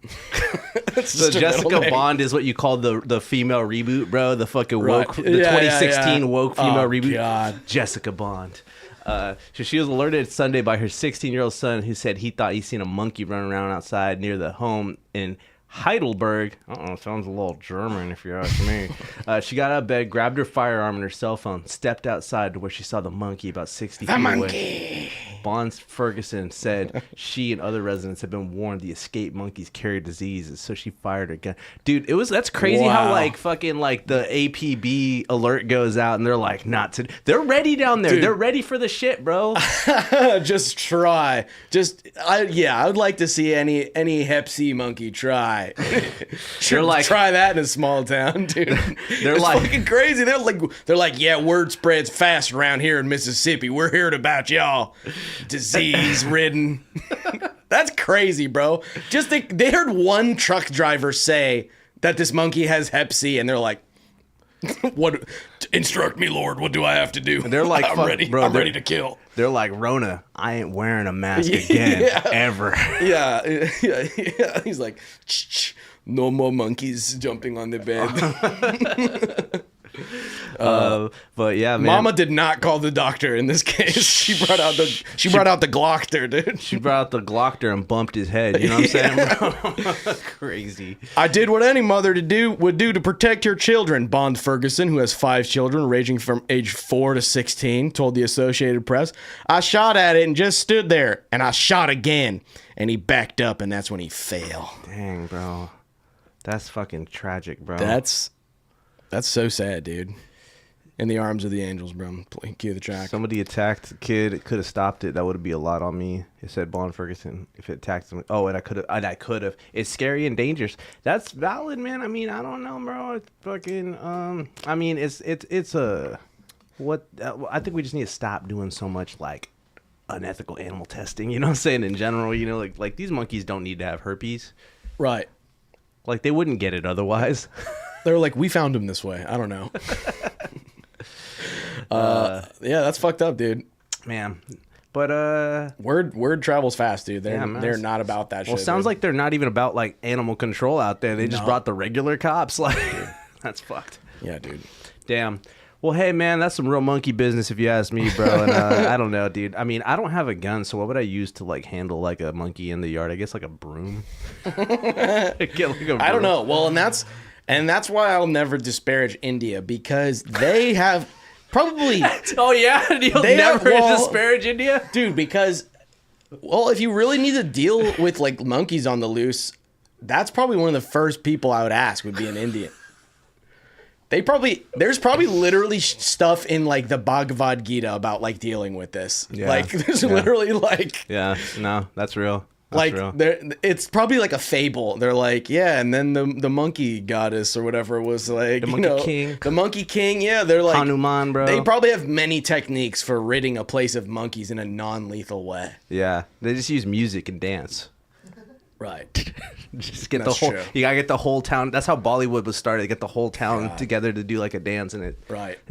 Speaker 1: So Jessica Bond is what you call the female reboot, bro. The fucking woke, the 2016 woke female reboot.
Speaker 2: God.
Speaker 1: Jessica Bond. So she was alerted Sunday by her 16-year-old son, who said he thought he seen a monkey running around outside near the home in Heidelberg. Sounds a little German if you ask me. She got out of bed, grabbed her firearm and her cell phone, stepped outside to where she saw the monkey about 60 feet away. Bonds Ferguson said she and other residents have been warned the escaped monkeys carry diseases, so she fired her gun. Dude, that's crazy how like fucking like the APB alert goes out and they're like, not to. They're ready down there. Dude. They're ready for the shit, bro.
Speaker 2: Just try. I would like to see any Hep C monkey try. They're like, try that in a small town, dude. They're it's like fucking crazy. They're like, yeah, word spreads fast around here in Mississippi. We're hearing about y'all, disease ridden. That's crazy, bro. Just they heard one truck driver say that this monkey has Hep C, and they're like, "What? Instruct me, Lord. What do I have to do?"
Speaker 1: And they're like,
Speaker 2: "I'm ready. Bro, I'm ready to kill."
Speaker 1: They're like, "Rona, I ain't wearing a mask again, ever."
Speaker 2: Yeah. He's like, no more monkeys jumping on the bed.
Speaker 1: But yeah, man.
Speaker 2: Mama did not call the doctor in this case. She brought out the Glockter, dude.
Speaker 1: She brought out the Glockter and bumped his head. You know what I'm saying, bro? Crazy.
Speaker 2: I did what any mother would do to protect her children. Bond Ferguson, who has 5 children ranging from age 4 to 16, told the Associated Press, "I shot at it and just stood there, and I shot again, and he backed up, and that's when he fell."
Speaker 1: Dang, bro. That's fucking tragic, bro.
Speaker 2: That's so sad, dude. In the arms of the angels, bro. Cue the track.
Speaker 1: Somebody attacked the kid. It could have stopped it. That would be a lot on me. It said Bond Ferguson. If it attacked him. Oh, and I could have. It's scary and dangerous. That's valid, man. I mean, I don't know, bro. It's fucking. I mean, it's a. What? I think we just need to stop doing so much like unethical animal testing. You know what I'm saying? In general, you know, like these monkeys don't need to have herpes.
Speaker 2: Right.
Speaker 1: Like they wouldn't get it otherwise.
Speaker 2: They're like, we found him this way. I don't know. Yeah, that's fucked up, dude.
Speaker 1: Man. But
Speaker 2: word travels fast, dude. They're not about that shit.
Speaker 1: Well, sounds like they're not even about like animal control out there. They just brought the regular cops. Like that's fucked.
Speaker 2: Yeah, dude.
Speaker 1: Damn. Well, hey man, that's some real monkey business if you ask me, bro. And I don't know, dude. I mean, I don't have a gun, so what would I use to like handle like a monkey in the yard? I guess like a broom.
Speaker 2: I don't know. Well, and that's why I'll never disparage India, because they have probably.
Speaker 1: Oh yeah, you'll never disparage India,
Speaker 2: dude. Because, well, if you really need to deal with like monkeys on the loose, that's probably one of the first people I would ask would be an Indian. There's probably literally stuff in like the Bhagavad Gita about like dealing with this.
Speaker 1: Yeah,
Speaker 2: like there's literally like.
Speaker 1: Yeah, no, that's real. That's
Speaker 2: like it's probably like a fable. They're like, yeah, and then the monkey goddess or whatever was like,
Speaker 1: the monkey king.
Speaker 2: The monkey king, yeah, they're like
Speaker 1: Hanuman, bro.
Speaker 2: They probably have many techniques for ridding a place of monkeys in a non-lethal way.
Speaker 1: Yeah, they just use music and dance.
Speaker 2: Right.
Speaker 1: Just get you gotta get the whole town. That's how Bollywood was started. They get the whole town together to do like a dance, and it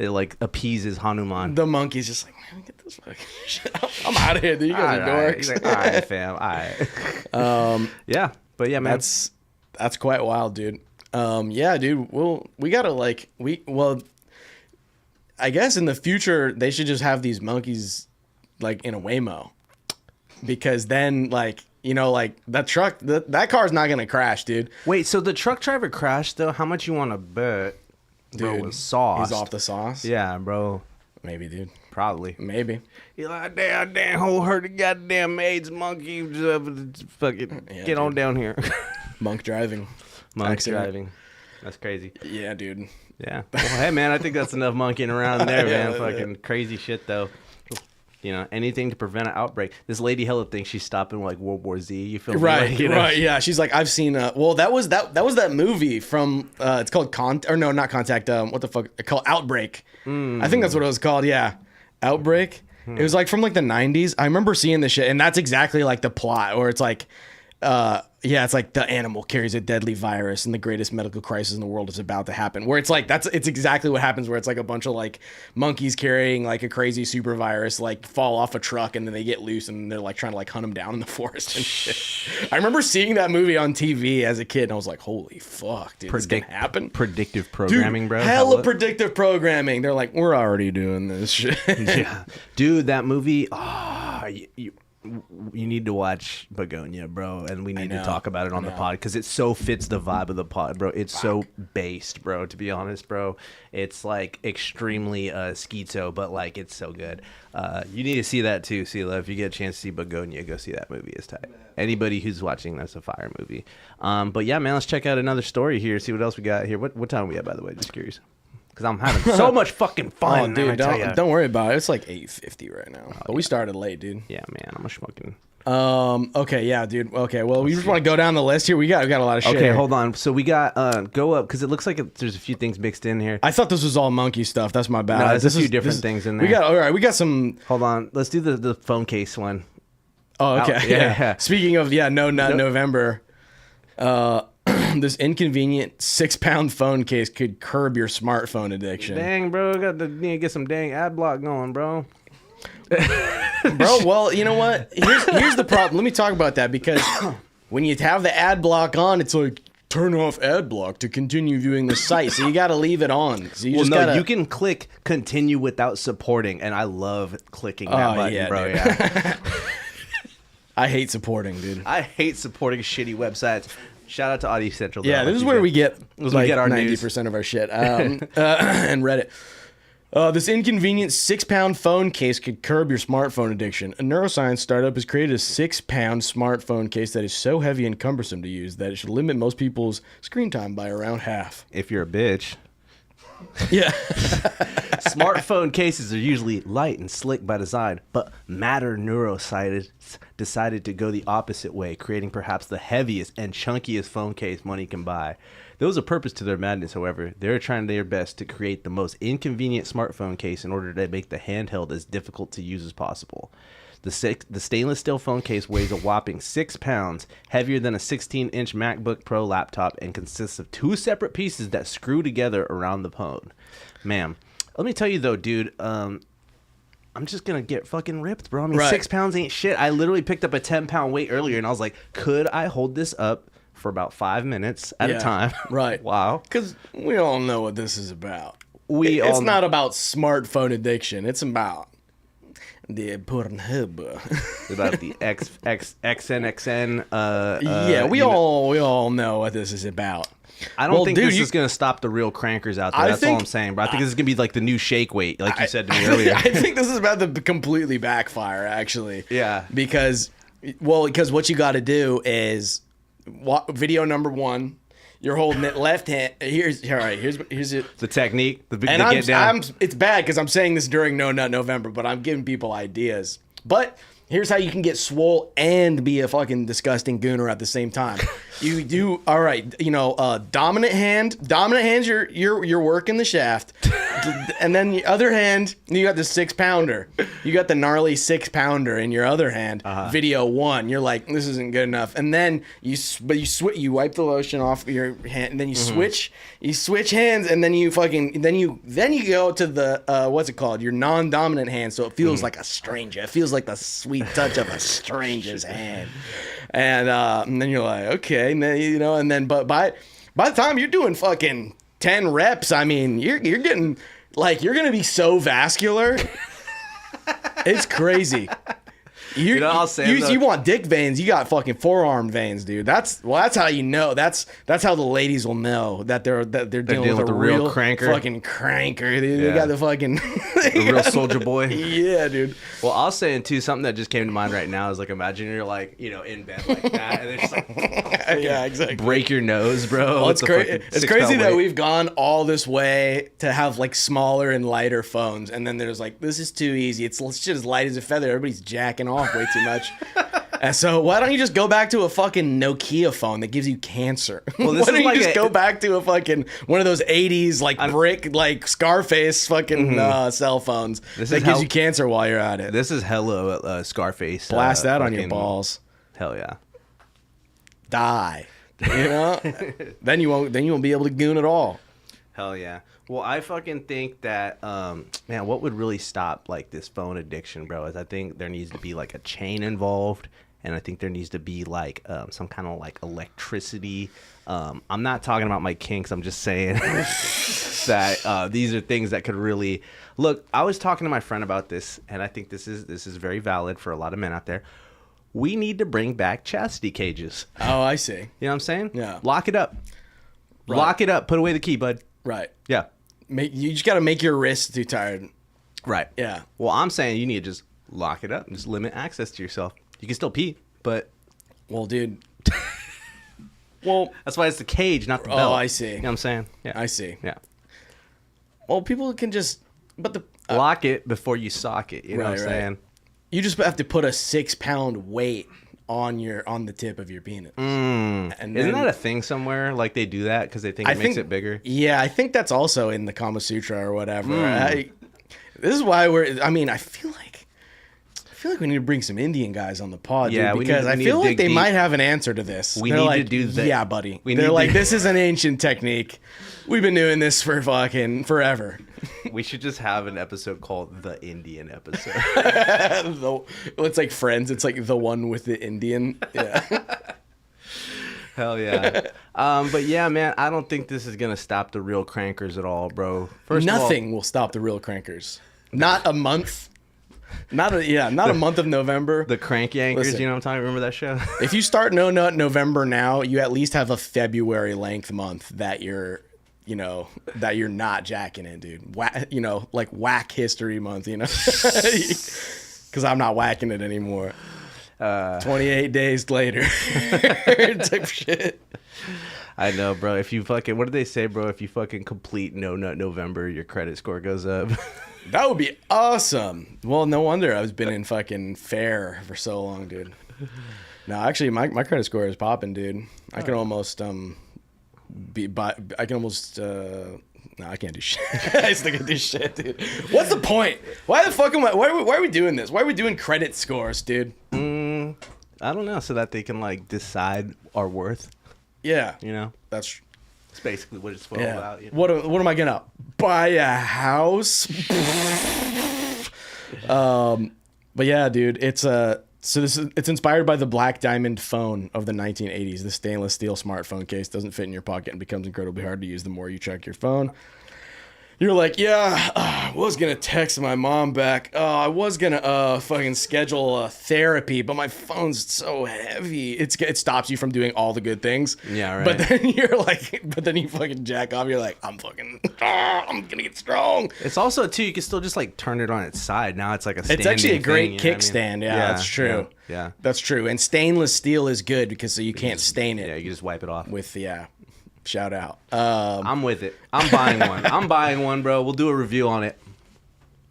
Speaker 1: like appeases Hanuman.
Speaker 2: The monkey's just like, man, get this fucking shit out. I'm out of here, dude. You guys are dorks.
Speaker 1: He's like, all right, fam, all right. Yeah, but yeah, man,
Speaker 2: that's quite wild, dude. Yeah, dude. We gotta I guess in the future they should just have these monkeys like in a Waymo, because then like. You know, like that truck, that car's not gonna crash, dude.
Speaker 1: Wait, so the truck driver crashed though? How much you want to bet? Bro,
Speaker 2: dude,
Speaker 1: was sauced.
Speaker 2: He's off the sauce.
Speaker 1: Yeah, bro.
Speaker 2: Maybe, dude.
Speaker 1: Probably.
Speaker 2: Maybe.
Speaker 1: You're like, damn whole herd of goddamn AIDS monkey. Fucking get on down here.
Speaker 2: Monk driving.
Speaker 1: Driving. That's crazy.
Speaker 2: Yeah, dude.
Speaker 1: Yeah. Well, hey, man, I think that's enough monkeying around there, man. Fucking crazy shit, though. You know, anything to prevent an outbreak. This lady hella thinks she's stopping like World War Z. You feel me?
Speaker 2: Right,
Speaker 1: like, you know?
Speaker 2: Right. Yeah, she's like, I've seen. Well, that was that movie from. It's called not Contact. What the fuck? Called Outbreak. I think that's what it was called. Yeah, Outbreak. It was like from like the 90s. I remember seeing this shit, and that's exactly like the plot, where it's like. It's like the animal carries a deadly virus and the greatest medical crisis in the world is about to happen, where it's like it's exactly what happens, where it's like a bunch of like monkeys carrying like a crazy super virus like fall off a truck, and then they get loose and they're like trying to like hunt them down in the forest and shit. I remember seeing that movie on TV as a kid, and I was like, holy fuck, dude, this can happen.
Speaker 1: Predictive programming,
Speaker 2: dude,
Speaker 1: bro.
Speaker 2: Hella predictive programming. They're like, we're already doing this shit.
Speaker 1: Yeah, dude, that movie. you need to watch Begonia, bro, and we need to
Speaker 2: know.
Speaker 1: talk about it on the pod because it so fits the vibe of the pod, bro. It's so based, bro. To be honest, bro, it's like extremely schizo, but like it's so good. You need to see that too, Sela. If you get a chance to see Begonia, go see that movie. It's tight. Anybody who's watching, that's a fire movie. But yeah, man, let's check out another story here. See what else we got here. What time are we at, by the way? Just curious. Because I'm having so much fucking fun.
Speaker 2: Oh, dude, don't worry about it. It's like 8:50 right now. But we started late, dude.
Speaker 1: Yeah, man, I'm a smoking.
Speaker 2: Okay, yeah, dude. Okay, well, we just want to go down the list here. We got a lot of shit.
Speaker 1: Okay,
Speaker 2: here.
Speaker 1: hold on. So we got go up because it looks like there's a few things mixed in here.
Speaker 2: I thought this was all monkey stuff. That's my bad.
Speaker 1: No, there's
Speaker 2: this
Speaker 1: a few different things in there.
Speaker 2: We got all right. We got some.
Speaker 1: Hold on. Let's do the phone case one.
Speaker 2: Oh, okay.
Speaker 1: Yeah.
Speaker 2: Speaking of November. This inconvenient 6-pound phone case could curb your smartphone addiction.
Speaker 1: Dang, bro, need to get some dang ad block going, bro.
Speaker 2: Bro, well, you know what? Here's the problem. Let me talk about that because when you have the ad block on, it's like turn off ad block to continue viewing the site. So you got to leave it on. So
Speaker 1: You can click continue without supporting, and I love clicking that button, bro.
Speaker 2: Dude.
Speaker 1: Yeah.
Speaker 2: I hate supporting, dude.
Speaker 1: I hate supporting shitty websites. Shout out to Audio Central.
Speaker 2: Yeah, this is where we get like
Speaker 1: our
Speaker 2: 90% of our shit. And Reddit. This inconvenient 6-pound phone case could curb your smartphone addiction. A neuroscience startup has created a 6-pound smartphone case that is so heavy and cumbersome to use that it should limit most people's screen time by around half.
Speaker 1: If you're a bitch.
Speaker 2: Yeah.
Speaker 1: Smartphone cases are usually light and slick by design, but Matter Neuroscience decided to go the opposite way, creating perhaps the heaviest and chunkiest phone case money can buy. There was a purpose to their madness, however. They're trying their best to create the most inconvenient smartphone case in order to make the handheld as difficult to use as possible. The stainless steel phone case weighs a whopping 6 pounds, heavier than a 16-inch MacBook Pro laptop, and consists of 2 separate pieces that screw together around the phone. Man, let me tell you though, dude, I'm just going to get fucking ripped, bro. I mean, 6 pounds ain't shit. I literally picked up a 10-pound weight earlier, and I was like, could I hold this up for about 5 minutes at a time?
Speaker 2: Right.
Speaker 1: Wow.
Speaker 2: Because we all know what this is about.
Speaker 1: It's
Speaker 2: It's not about smartphone addiction. It's about the Pornhub.
Speaker 1: about the XNXN.
Speaker 2: Yeah, we all know what this is about.
Speaker 1: I don't think this is going to stop the real crankers out there. That's all I'm saying, bro. I think this is going to be like the new shake weight, like you said to me earlier.
Speaker 2: I think this is about to completely backfire, actually.
Speaker 1: Yeah.
Speaker 2: Because what you got to do is video number 1. You're holding it left hand. Here's it.
Speaker 1: The technique.
Speaker 2: And it's bad because I'm saying this during No Nut November, but I'm giving people ideas. But here's how you can get swole and be a fucking disgusting gooner at the same time. You do all right. Dominant hand's you're working the shaft, and then the other hand you got the 6-pounder. You got the gnarly 6-pounder in your other hand. Video 1, you're like, this isn't good enough, and then you wipe the lotion off your hand, and then you switch hands, and then you go to the what's it called, your non-dominant hand, so it feels like a stranger. It feels like the sweet touch of a stranger's hand. And then you're like, okay, and then but by the time you're doing fucking 10 reps, I mean, you're getting like, you're gonna be so vascular. It's crazy. You want dick veins, you got fucking forearm veins, dude. That's how you know. That's how the ladies will know that they're dealing with a real cranker. Fucking cranker, dude.
Speaker 1: Yeah.
Speaker 2: They got the fucking
Speaker 1: the real soldier boy.
Speaker 2: Yeah, dude.
Speaker 1: Well, I was saying too, something that just came to mind right now is like, imagine you're like, in bed like that, and it's like,
Speaker 2: yeah, exactly.
Speaker 1: Break your nose, bro.
Speaker 2: Well, it's crazy that we've gone all this way to have like smaller and lighter phones, and then there's like, this is too easy. It's just as light as a feather. Everybody's jacking off way too much. And so why don't you just go back to a fucking Nokia phone that gives you cancer?
Speaker 1: Well,
Speaker 2: why don't you just go back to a fucking one of those 80s like brick like Scarface fucking cell phones that gives you cancer while you're at it?
Speaker 1: This is hella Scarface.
Speaker 2: Blast that on your balls.
Speaker 1: Hell yeah.
Speaker 2: Die. Then you won't be able to goon at all.
Speaker 1: Hell yeah. Well, I fucking think that, man, what would really stop like this phone addiction, bro, is I think there needs to be like a chain involved, and I think there needs to be like some kind of like electricity. I'm not talking about my kinks. I'm just saying that these are things that could really look. I was talking to my friend about this, and I think this is very valid for a lot of men out there. We need to bring back chastity cages.
Speaker 2: Oh, I see.
Speaker 1: You know what I'm saying?
Speaker 2: Yeah.
Speaker 1: Lock it up. Right. Lock it up. Put away the key, bud.
Speaker 2: Right.
Speaker 1: Yeah.
Speaker 2: You just got to make your wrists too tired.
Speaker 1: Right.
Speaker 2: Yeah.
Speaker 1: Well, I'm saying you need to just lock it up and just limit access to yourself. You can still pee, but...
Speaker 2: Well, dude... Well...
Speaker 1: That's why it's the cage, not the belt.
Speaker 2: Oh, I see.
Speaker 1: You know what I'm saying? Yeah.
Speaker 2: I see.
Speaker 1: Yeah.
Speaker 2: Well, people can just... But the...
Speaker 1: Lock it before you sock it. You know what I'm saying?
Speaker 2: You just have to put a 6-pound weight on the tip of your penis. And
Speaker 1: Isn't that a thing somewhere? Like they do that because they think it makes it bigger?
Speaker 2: Yeah, I think that's also in the Kama Sutra or whatever. This is why I feel like we need to bring some Indian guys on the pod,
Speaker 1: Yeah,
Speaker 2: dude, because I feel like they might have an answer to this.
Speaker 1: We
Speaker 2: They're
Speaker 1: need
Speaker 2: like,
Speaker 1: to do that.
Speaker 2: Yeah, buddy. They're like, this is an ancient technique. We've been doing this for fucking forever.
Speaker 1: We should just have an episode called The Indian Episode.
Speaker 2: It's like Friends. It's like the one with the Indian. Yeah.
Speaker 1: Hell yeah. But yeah, man, I don't think this is going to stop the real crankers at all, bro.
Speaker 2: Nothing will stop the real crankers. Not a month. Not a month of November.
Speaker 1: The Crank Yankers,
Speaker 2: Listen,
Speaker 1: you know what I'm talking? Remember that show?
Speaker 2: If you start No Nut November now, you at least have a February length month that you're not jacking in, dude. Like Whack History Month, because I'm not whacking it anymore. 28 days later, type shit.
Speaker 1: I know, bro. If you fucking, what did they say, bro? If you fucking complete No Nut November, your credit score goes up.
Speaker 2: That would be awesome. Well, no wonder I've been in fucking fair for so long, dude. No, actually, my credit score is popping, dude. I can almost no, I can't do shit. I still can't do shit, dude. What's the point? Why the fuck why are we doing this? Why are we doing credit scores, dude?
Speaker 1: I don't know, so that they can like decide our worth.
Speaker 2: Yeah,
Speaker 1: That's basically what it's all about.
Speaker 2: What am I gonna buy a house? But yeah, dude, it's it's inspired by the black diamond phone of the 1980s. The stainless steel smartphone case doesn't fit in your pocket and becomes incredibly hard to use the more you check your phone. You're like, yeah, I was going to text my mom back. I was going to fucking schedule therapy, but my phone's so heavy. It stops you from doing all the good things.
Speaker 1: Yeah, right.
Speaker 2: But then you fucking jack off. You're like, I'm going to get strong.
Speaker 1: It's also, too, you can still just like turn it on its side. Now it's like a standing
Speaker 2: It's actually a great
Speaker 1: thing,
Speaker 2: kickstand. Yeah, that's true.
Speaker 1: Yeah.
Speaker 2: That's true. And stainless steel is good because so you can't stain it.
Speaker 1: Yeah, you can just wipe it off.
Speaker 2: Shout out.
Speaker 1: I'm with it. I'm buying one. I'm buying one, bro. We'll do a review on it.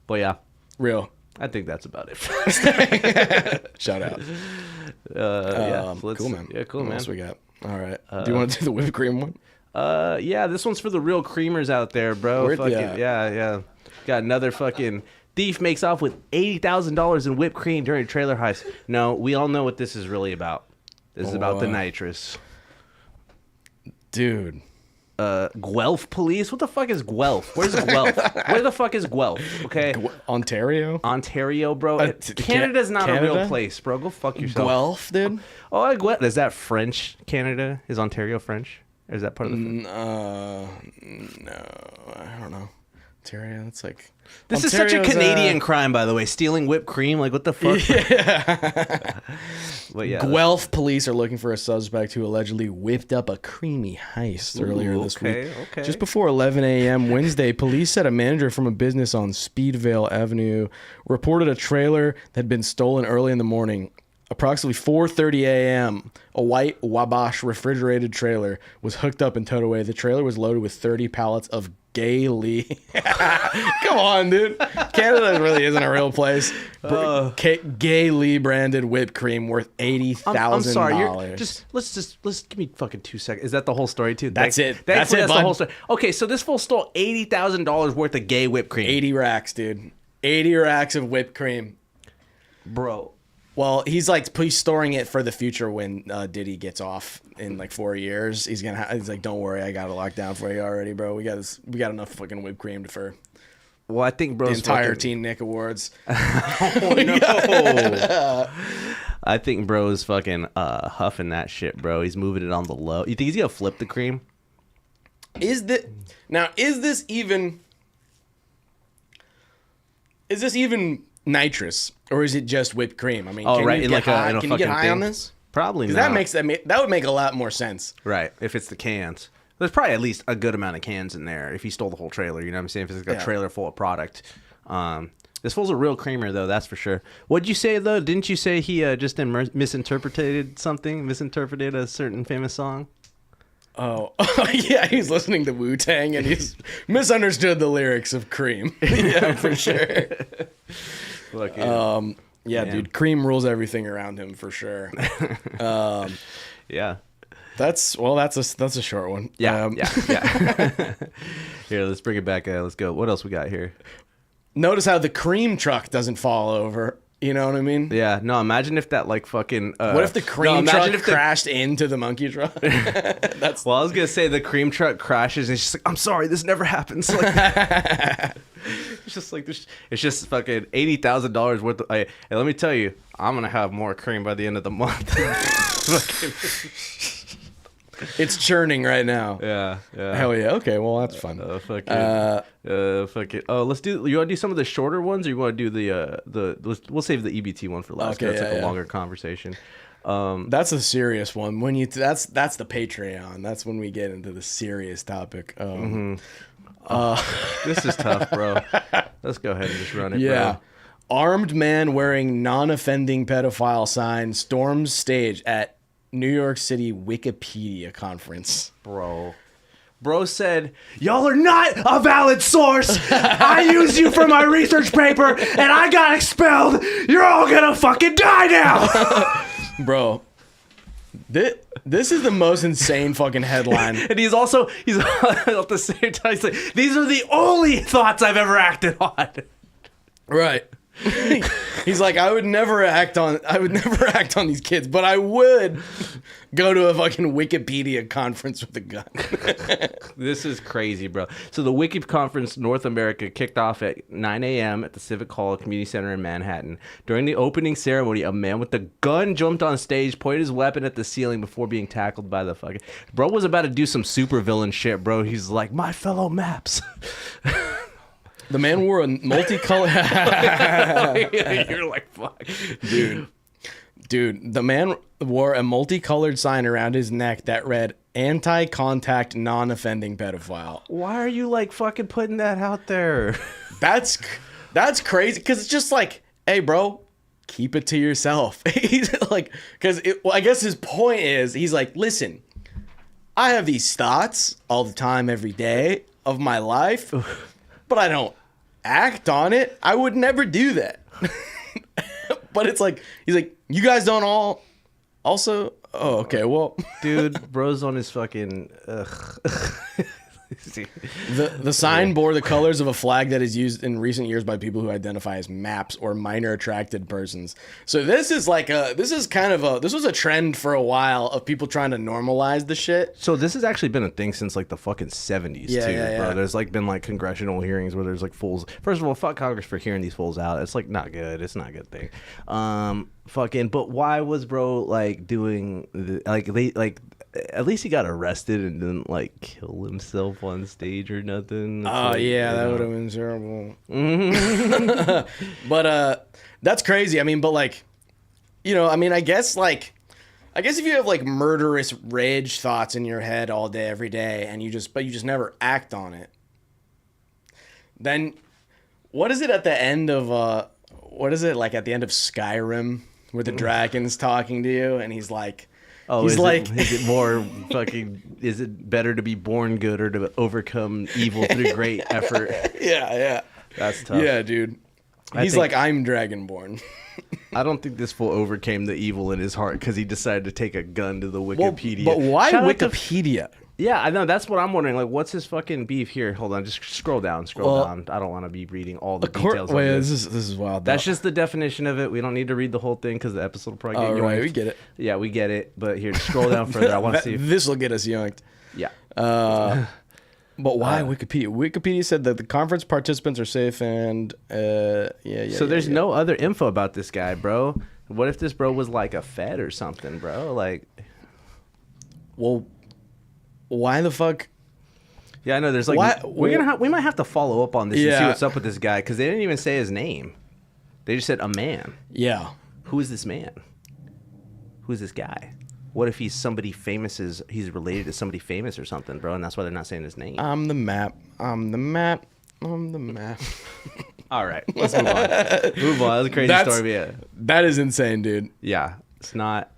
Speaker 1: But yeah.
Speaker 2: Real.
Speaker 1: I think that's about it.
Speaker 2: Shout out. Cool, man.
Speaker 1: Yeah, cool,
Speaker 2: what
Speaker 1: man.
Speaker 2: else we got? All right. Do you want to do the whipped cream one?
Speaker 1: Yeah, this one's for the real creamers out there, bro. Yeah. Got another fucking thief makes off with $80,000 in whipped cream during a trailer heist. No, we all know what this is really about. This is about the nitrous.
Speaker 2: Dude.
Speaker 1: Guelph police? What the fuck is Guelph? Where's Guelph? Where the fuck is Guelph? Okay.
Speaker 2: Ontario,
Speaker 1: bro. Canada's not a real place, bro. Go fuck yourself.
Speaker 2: Guelph, dude.
Speaker 1: Oh, Guelph. Is that French? Canada? Is Ontario French? Or is that part of the?
Speaker 2: No, I don't know. Ontario. That's like.
Speaker 1: This is such a Canadian crime, by the way. Stealing whipped cream, like what the fuck?
Speaker 2: Yeah.
Speaker 1: But yeah.
Speaker 2: Guelph police are looking for a suspect who allegedly whipped up a creamy heist earlier this week.
Speaker 1: Okay.
Speaker 2: Just before 11 a.m. Wednesday, police said a manager from a business on Speedvale Avenue reported a trailer that had been stolen early in the morning. Approximately 4:30 a.m., a white Wabash refrigerated trailer was hooked up and towed away. The trailer was loaded with 30 pallets of Gay Lee. Come on, dude. Canada really isn't a real place. Gay Lee branded whipped cream worth $80,000.
Speaker 1: I'm sorry. Let's give me fucking 2 seconds. Is that the whole story too?
Speaker 2: That's it.
Speaker 1: That's
Speaker 2: the
Speaker 1: whole story. Okay, so this fool stole $80,000 worth of gay whipped cream.
Speaker 2: 80 racks, dude. 80 racks of whipped cream,
Speaker 1: bro.
Speaker 2: Well, he's storing it for the future when Diddy gets off in like 4 years. He's like, don't worry, I got it locked down for you already, bro. We got enough fucking whipped cream for.
Speaker 1: Well, I think, bro,
Speaker 2: the entire Teen Nick Awards.
Speaker 1: Oh, no. I think bro is fucking huffing that shit, bro. He's moving it on the low. You think he's gonna flip the cream?
Speaker 2: Is this even nitrous, or is it just whipped cream? I mean,
Speaker 1: Oh,
Speaker 2: can
Speaker 1: right,
Speaker 2: you
Speaker 1: in
Speaker 2: get
Speaker 1: like
Speaker 2: high,
Speaker 1: in a
Speaker 2: can you get
Speaker 1: fucking
Speaker 2: high on
Speaker 1: thing?
Speaker 2: this?
Speaker 1: Probably not.
Speaker 2: That would make a lot more sense.
Speaker 1: Right, if it's the cans. There's probably at least a good amount of cans in there if he stole the whole trailer, you know what I'm saying? If it's like a trailer full of product. This fool's a real creamer, though, that's for sure. What'd you say, though? Didn't you say he just misinterpreted something? Misinterpreted a certain famous song?
Speaker 2: Oh, yeah, he's listening to Wu-Tang and he's misunderstood the lyrics of Cream. Yeah, for sure. Yeah, dude, Cream rules everything around him for sure.
Speaker 1: Yeah.
Speaker 2: That's a short one.
Speaker 1: Yeah. Here, let's bring it back. Let's go. What else we got here?
Speaker 2: Notice how the cream truck doesn't fall over. You know what I mean?
Speaker 1: Yeah. No, imagine if that like fucking.
Speaker 2: What if the cream truck crashed into the monkey truck?
Speaker 1: Well, I was gonna say the cream truck crashes and it's just like, I'm sorry, this never happens. Like, it's just like this. It's just fucking $80,000 worth. Hey, let me tell you, I'm gonna have more cream by the end of the month.
Speaker 2: It's churning right now.
Speaker 1: Yeah.
Speaker 2: Hell yeah. Okay, well that's fun.
Speaker 1: Fucking. Oh, let's do. You want to do some of the shorter ones, or you want to do we'll save the EBT one for last.
Speaker 2: Okay,
Speaker 1: that's a longer conversation.
Speaker 2: That's a serious one. When you that's the Patreon. That's when we get into the serious topic.
Speaker 1: This is tough, bro. Let's go ahead and just run it.
Speaker 2: Yeah.
Speaker 1: Bro.
Speaker 2: Armed man wearing non-offending pedophile sign storms stage at New York City Wikipedia conference.
Speaker 1: Bro said, y'all are not a valid source. I used you for my research paper and I got expelled. You're all gonna fucking die now.
Speaker 2: Bro, this is the most insane fucking headline.
Speaker 1: And he's at the same time, he's like, these are the only thoughts I've ever acted on.
Speaker 2: Right. He's like, I would never act on these kids, but I would go to a fucking Wikipedia conference with a gun.
Speaker 1: This is crazy, bro. So the Wiki Conference North America kicked off at 9 a.m. at the Civic Hall Community Center in Manhattan. During the opening ceremony, a man with a gun jumped on stage, pointed his weapon at the ceiling before being tackled by the fucking... Bro was about to do some supervillain shit, bro. He's like, my fellow maps.
Speaker 2: The man wore a multicolored...
Speaker 1: You're like, fuck.
Speaker 2: Dude, the man wore a multicolored sign around his neck that read, anti-contact, non-offending pedophile.
Speaker 1: Why are you, like, fucking putting that out there?
Speaker 2: That's crazy, because it's just like, hey, bro, keep it to yourself. He's like, because I guess his point is, he's like, listen, I have these thoughts all the time, every day of my life, but I don't act on it. I would never do that. But it's like, he's like, you guys don't all also? Oh, okay, well.
Speaker 1: Dude, bro's on his fucking...
Speaker 2: The sign bore the colors of a flag that is used in recent years by people who identify as MAPs or minor attracted persons. So this was a trend for a while of people trying to normalize the shit.
Speaker 1: So this has actually been a thing since like the fucking 70s too, bro. There's like been like congressional hearings where there's like fools. First of all, fuck Congress for hearing these fools out. It's like not good. It's not a good thing. But why was bro like doing at least he got arrested and didn't like kill himself on stage or nothing.
Speaker 2: That would have been terrible. But that's crazy. I mean, but like, you know, I mean, I guess if you have like murderous rage thoughts in your head all day, every day, and you just never act on it, then what is it at the end of at the end of Skyrim where the dragon's talking to you and he's like, is it more fucking, is it better to be born good or to overcome evil through great effort? Yeah.
Speaker 1: That's tough.
Speaker 2: Yeah, dude. He's like, I'm Dragonborn.
Speaker 1: I don't think this fool overcame the evil in his heart because he decided to take a gun to the Wikipedia.
Speaker 2: But why Wikipedia?
Speaker 1: Yeah, I know. That's what I'm wondering. Like, what's his fucking beef here? Hold on. Just scroll down. I don't want to be reading all the details.
Speaker 2: Wait, this is wild.
Speaker 1: That's just the definition of it. We don't need to read the whole thing because the episode will probably get
Speaker 2: right, we get it.
Speaker 1: Yeah, we get it. But here, scroll down further. I want to see.
Speaker 2: This will get us yoinked.
Speaker 1: Yeah.
Speaker 2: But why Wikipedia? Wikipedia said that the conference participants are safe and
Speaker 1: So there's no other info about this guy, bro. What if this bro was like a Fed or something, bro? Like,
Speaker 2: well, why the fuck?
Speaker 1: Yeah, I know. There's like we might have to follow up on this and see what's up with this guy because they didn't even say his name. They just said a man.
Speaker 2: Yeah.
Speaker 1: Who is this man? Who is this guy? What if he's somebody famous? He's related to somebody famous or something, bro? And that's why they're not saying his name.
Speaker 2: I'm the map. I'm the map.
Speaker 1: All right, let's move on. Move on. That's a crazy story. But yeah.
Speaker 2: That is insane, dude.
Speaker 1: Yeah, it's not.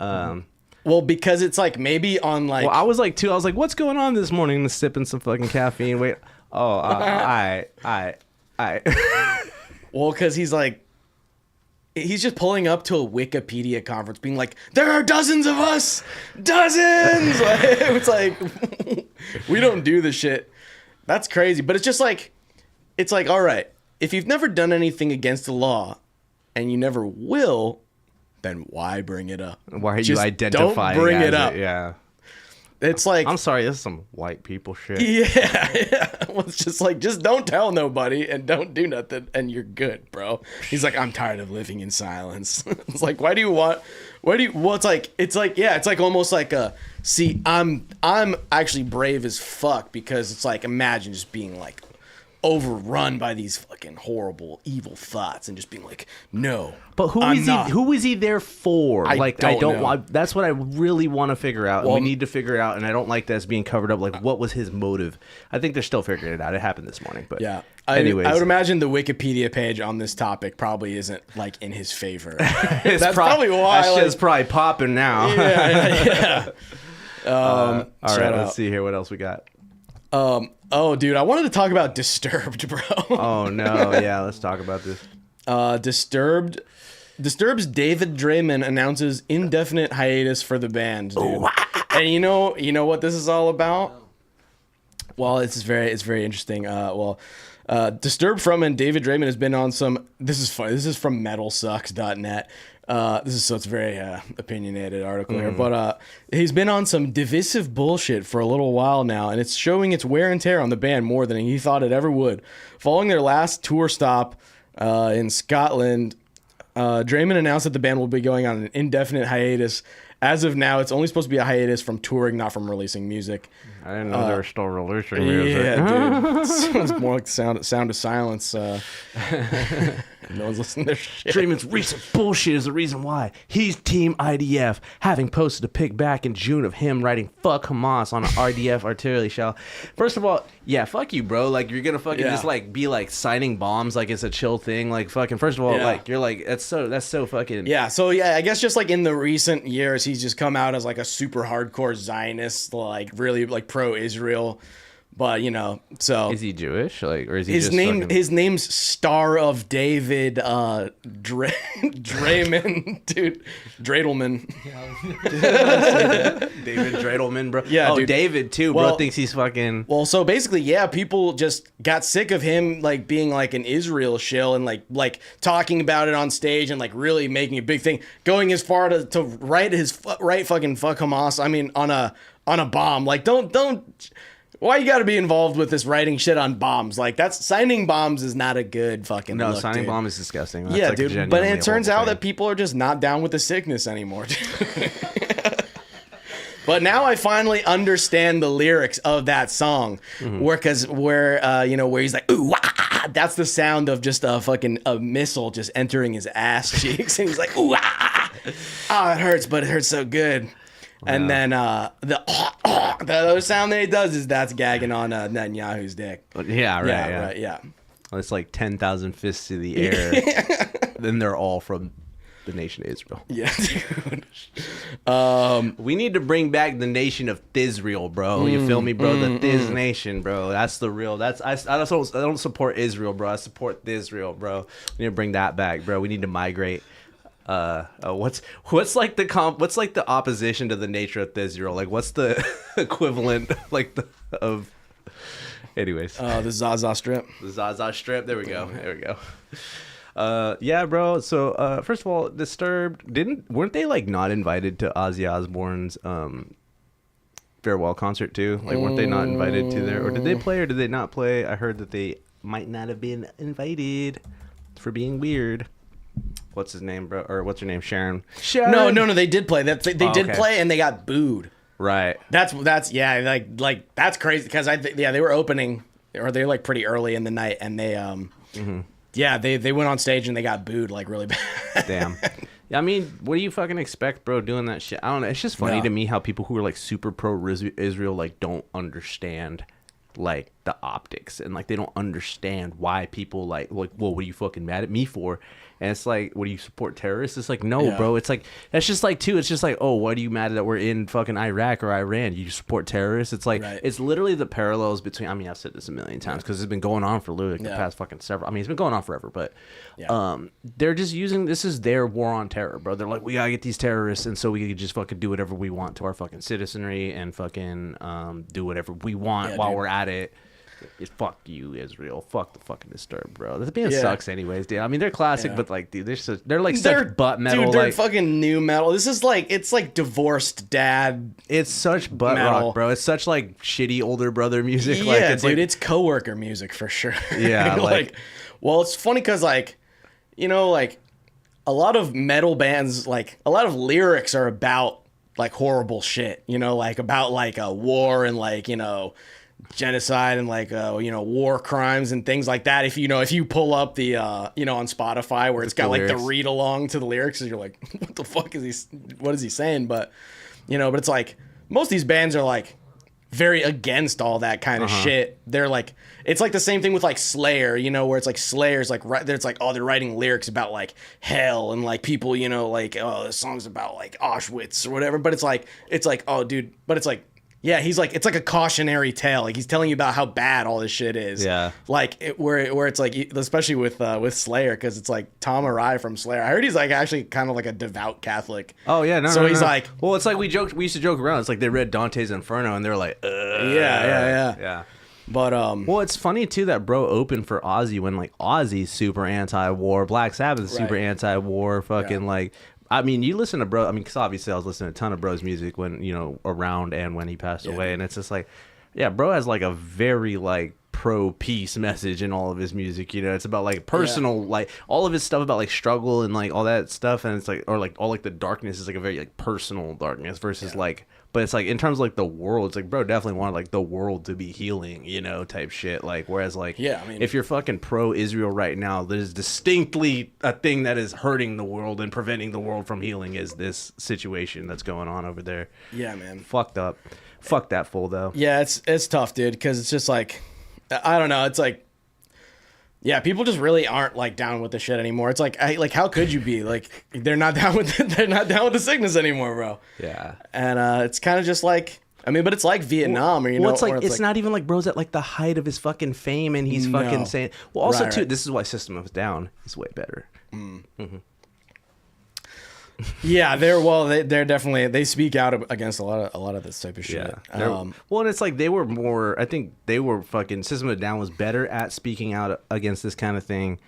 Speaker 2: Well, because it's like maybe on like.
Speaker 1: Well, I was like, what's going on this morning? Sipping some fucking caffeine. Wait. Oh, I.
Speaker 2: Well, because he's like. He's just pulling up to a Wikipedia conference being like, there are dozens of us! Dozens! Like, it's like, we don't do this shit. That's crazy. But it's just like, it's like, all right, if you've never done anything against the law and you never will, then why bring it up?
Speaker 1: Why are you identifying
Speaker 2: don't bring it up.
Speaker 1: Yeah.
Speaker 2: It's like,
Speaker 1: I'm sorry, this is some white people shit.
Speaker 2: Yeah. Well, it's just like, just don't tell nobody and don't do nothing and you're good, bro. He's like, I'm tired of living in silence. It's like, well, it's like almost like see, I'm actually brave as fuck because it's like, imagine just being like overrun by these fucking horrible, evil thoughts and just being like, no.
Speaker 1: But who is he there for?
Speaker 2: I don't know.
Speaker 1: That's what I really want to figure out. Well, and we need to figure out, and I don't like that it's being covered up. Like, what was his motive? I think they're still figuring it out. It happened this morning, but
Speaker 2: yeah.
Speaker 1: Anyways,
Speaker 2: I would imagine the Wikipedia page on this topic probably isn't like in his favor. That's probably why.
Speaker 1: That shit's probably popping now.
Speaker 2: Yeah.
Speaker 1: All right, let's see here. What else we got?
Speaker 2: Oh, dude, I wanted to talk about Disturbed, bro.
Speaker 1: Oh no, yeah, let's talk about this.
Speaker 2: Disturbed's David Draymond announces indefinite hiatus for the band, dude. And you know what this is all about? Well, it's very interesting. Disturbed frontman David Draymond has been on some. This is funny. This is from metalsucks.net. It's a very opinionated article here, but he's been on some divisive bullshit for a little while now, and it's showing its wear and tear on the band more than he thought it ever would. Following their last tour stop in Scotland, Draymond announced that the band will be going on an indefinite hiatus. As of now, it's only supposed to be a hiatus from touring, not from releasing music.
Speaker 1: I didn't know they were still releasing music.
Speaker 2: Yeah, dude. Sounds more like the sound of silence. No one's listening to their shit.
Speaker 1: Draymond's recent bullshit is the reason why. He's Team IDF, having posted a pic back in June of him writing "fuck Hamas" on an RDF artillery shell. First of all, yeah, fuck you, bro. Like, you're gonna fucking just like be like signing bombs like it's a chill thing. Like, fucking. First of all, like, you're like, that's so fucking.
Speaker 2: Yeah. So yeah, I guess just like in the recent years, he's just come out as like a super hardcore Zionist, like really like pro-Israel. But so
Speaker 1: is he Jewish? Like, or is he
Speaker 2: his name's Star of David Draymond, dude. Dradelman.
Speaker 1: David Dradelman, bro.
Speaker 2: Yeah, dude.
Speaker 1: David too, bro. Thinks he's fucking.
Speaker 2: Well, so basically, yeah, people just got sick of him like being like an Israel shill and like talking about it on stage and like really making a big thing, going as far to write fucking fuck Hamas. I mean, on a bomb. Like, don't. Why you gotta be involved with this writing shit on bombs? Like, that's signing bombs is not a good fucking look,
Speaker 1: signing
Speaker 2: dude.
Speaker 1: Bomb is disgusting. That's
Speaker 2: yeah,
Speaker 1: like
Speaker 2: dude. But it turns out that people are just not down with the sickness anymore. But now I finally understand the lyrics of that song, where he's like, ooh, wah, that's the sound of just a missile just entering his ass cheeks, and he's like, ooh, ah, oh, it hurts, but it hurts so good. Wow. And then the other sound that he does is that's gagging on Netanyahu's dick.
Speaker 1: Yeah, right.
Speaker 2: Yeah.
Speaker 1: Well, it's like 10,000 fists to the air. Then they're all from the nation of Israel.
Speaker 2: Yeah, dude.
Speaker 1: We need to bring back the nation of Thizreal, bro. You feel me, bro? The Thiz nation, bro. That's the real. I don't support Israel, bro. I support Thizreal, bro. We need to bring that back, bro. We need to migrate. What's like the opposition to the nature of Thizreal? Like, what's the equivalent of? Anyways,
Speaker 2: the Zaza Strip.
Speaker 1: The Zaza Strip. There we go. Yeah, bro. So first of all, Disturbed weren't they like not invited to Ozzy Osbourne's farewell concert too? Like, weren't they not invited to there, or did they play, or did they not play? I heard that they might not have been invited for being weird. What's his name, bro? Or what's her name? Sharon.
Speaker 2: No. They did play. They did
Speaker 1: okay.
Speaker 2: play, and they got booed.
Speaker 1: Right.
Speaker 2: That's yeah. Like that's crazy because they were opening, or they were like pretty early in the night, and they yeah, they went on stage and they got booed like really bad.
Speaker 1: Damn. Yeah, I mean, what do you fucking expect, bro, doing that shit? I don't know. It's just funny to me how people who are like super pro Israel like don't understand like the optics, and like they don't understand why people like well, what are you fucking mad at me for? And it's like, what do you support terrorists? It's like, no, bro. It's like, that's just like, too. It's just like, oh, why are you mad that we're in fucking Iraq or Iran? You support terrorists? It's like, it's literally the parallels between, I mean, I've said this a million times because it's been going on for literally the past fucking several, I mean, it's been going on forever, but they're just using, this is their war on terror, bro. They're like, we gotta get these terrorists, and so we can just fucking do whatever we want to our fucking citizenry and fucking do whatever we want while we're at it. Fuck you, Israel. Fuck the fucking Disturbed, bro. The band sucks anyways, dude. I mean, they're classic, but like, dude, they're like such butt metal.
Speaker 2: Dude, they're
Speaker 1: like,
Speaker 2: fucking new metal. This is like, it's like divorced dad.
Speaker 1: It's such butt
Speaker 2: metal.
Speaker 1: rock, bro. It's such like shitty older brother music.
Speaker 2: Yeah,
Speaker 1: like, it's
Speaker 2: dude,
Speaker 1: like,
Speaker 2: it's coworker music for sure.
Speaker 1: Yeah,
Speaker 2: like, well, it's funny because like, you know, like a lot of metal bands, like a lot of lyrics are about like horrible shit. You know, like about like a war and like, you know, genocide and like you know, war crimes and things like that. If you pull up the you know, on Spotify where it's got like the read along to the lyrics, and you're like, what the fuck is what is he saying? But you know, but it's like most of these bands are like very against all that kind of shit. They're like, it's like the same thing with like Slayer, you know, where it's like Slayer's like it's like, oh, they're writing lyrics about like hell and like people, you know, like, oh, the song's about like Auschwitz or whatever. But it's like, oh, dude, but it's like, yeah, he's like, it's like a cautionary tale. Like, he's telling you about how bad all this shit is. Yeah. Like, where it's like, especially with Slayer, because it's like Tom Araya from Slayer. I heard he's like actually kind of like a devout Catholic.
Speaker 1: Oh, yeah.
Speaker 2: So he's like,
Speaker 1: well, it's like we used to joke around. It's like they read Dante's Inferno and they're like,
Speaker 2: yeah. But
Speaker 1: well, it's funny too that bro opened for Ozzy when like Ozzy's super anti-war, Black Sabbath is super anti-war, fucking like. I mean, you listen to bro. I mean, because obviously I was listening to a ton of bro's music when, you know, around and when he passed away, and it's just like, yeah, bro has like a very like pro peace message in all of his music. You know, it's about like personal, like all of his stuff about like struggle and like all that stuff, and it's like, or like all like the darkness is like a very like personal darkness versus like. But it's like in terms of like the world, it's like bro definitely wanted like the world to be healing, you know, type shit. Like whereas like
Speaker 2: I mean,
Speaker 1: if you're fucking pro Israel right now, there's distinctly a thing that is hurting the world and preventing the world from healing is this situation that's going on over there.
Speaker 2: Yeah, man.
Speaker 1: Fucked up. Fuck that fool though.
Speaker 2: Yeah, it's tough, dude, because it's just like, I don't know, it's like, yeah, people just really aren't like down with the shit anymore. It's like, how could you be like? They're not down with the sickness anymore, bro.
Speaker 1: Yeah,
Speaker 2: and it's kind of just like, I mean, but it's like Vietnam, or you know,
Speaker 1: it's like it's not even like bro's at like the height of his fucking fame, and he's fucking saying. Well, also too, this is why System of a Down is way better.
Speaker 2: Yeah, they're definitely, they speak out against a lot of this type of shit.
Speaker 1: Yeah. Well, and it's like they were more. I think they were fucking System of a Down was better at speaking out against this kind of thing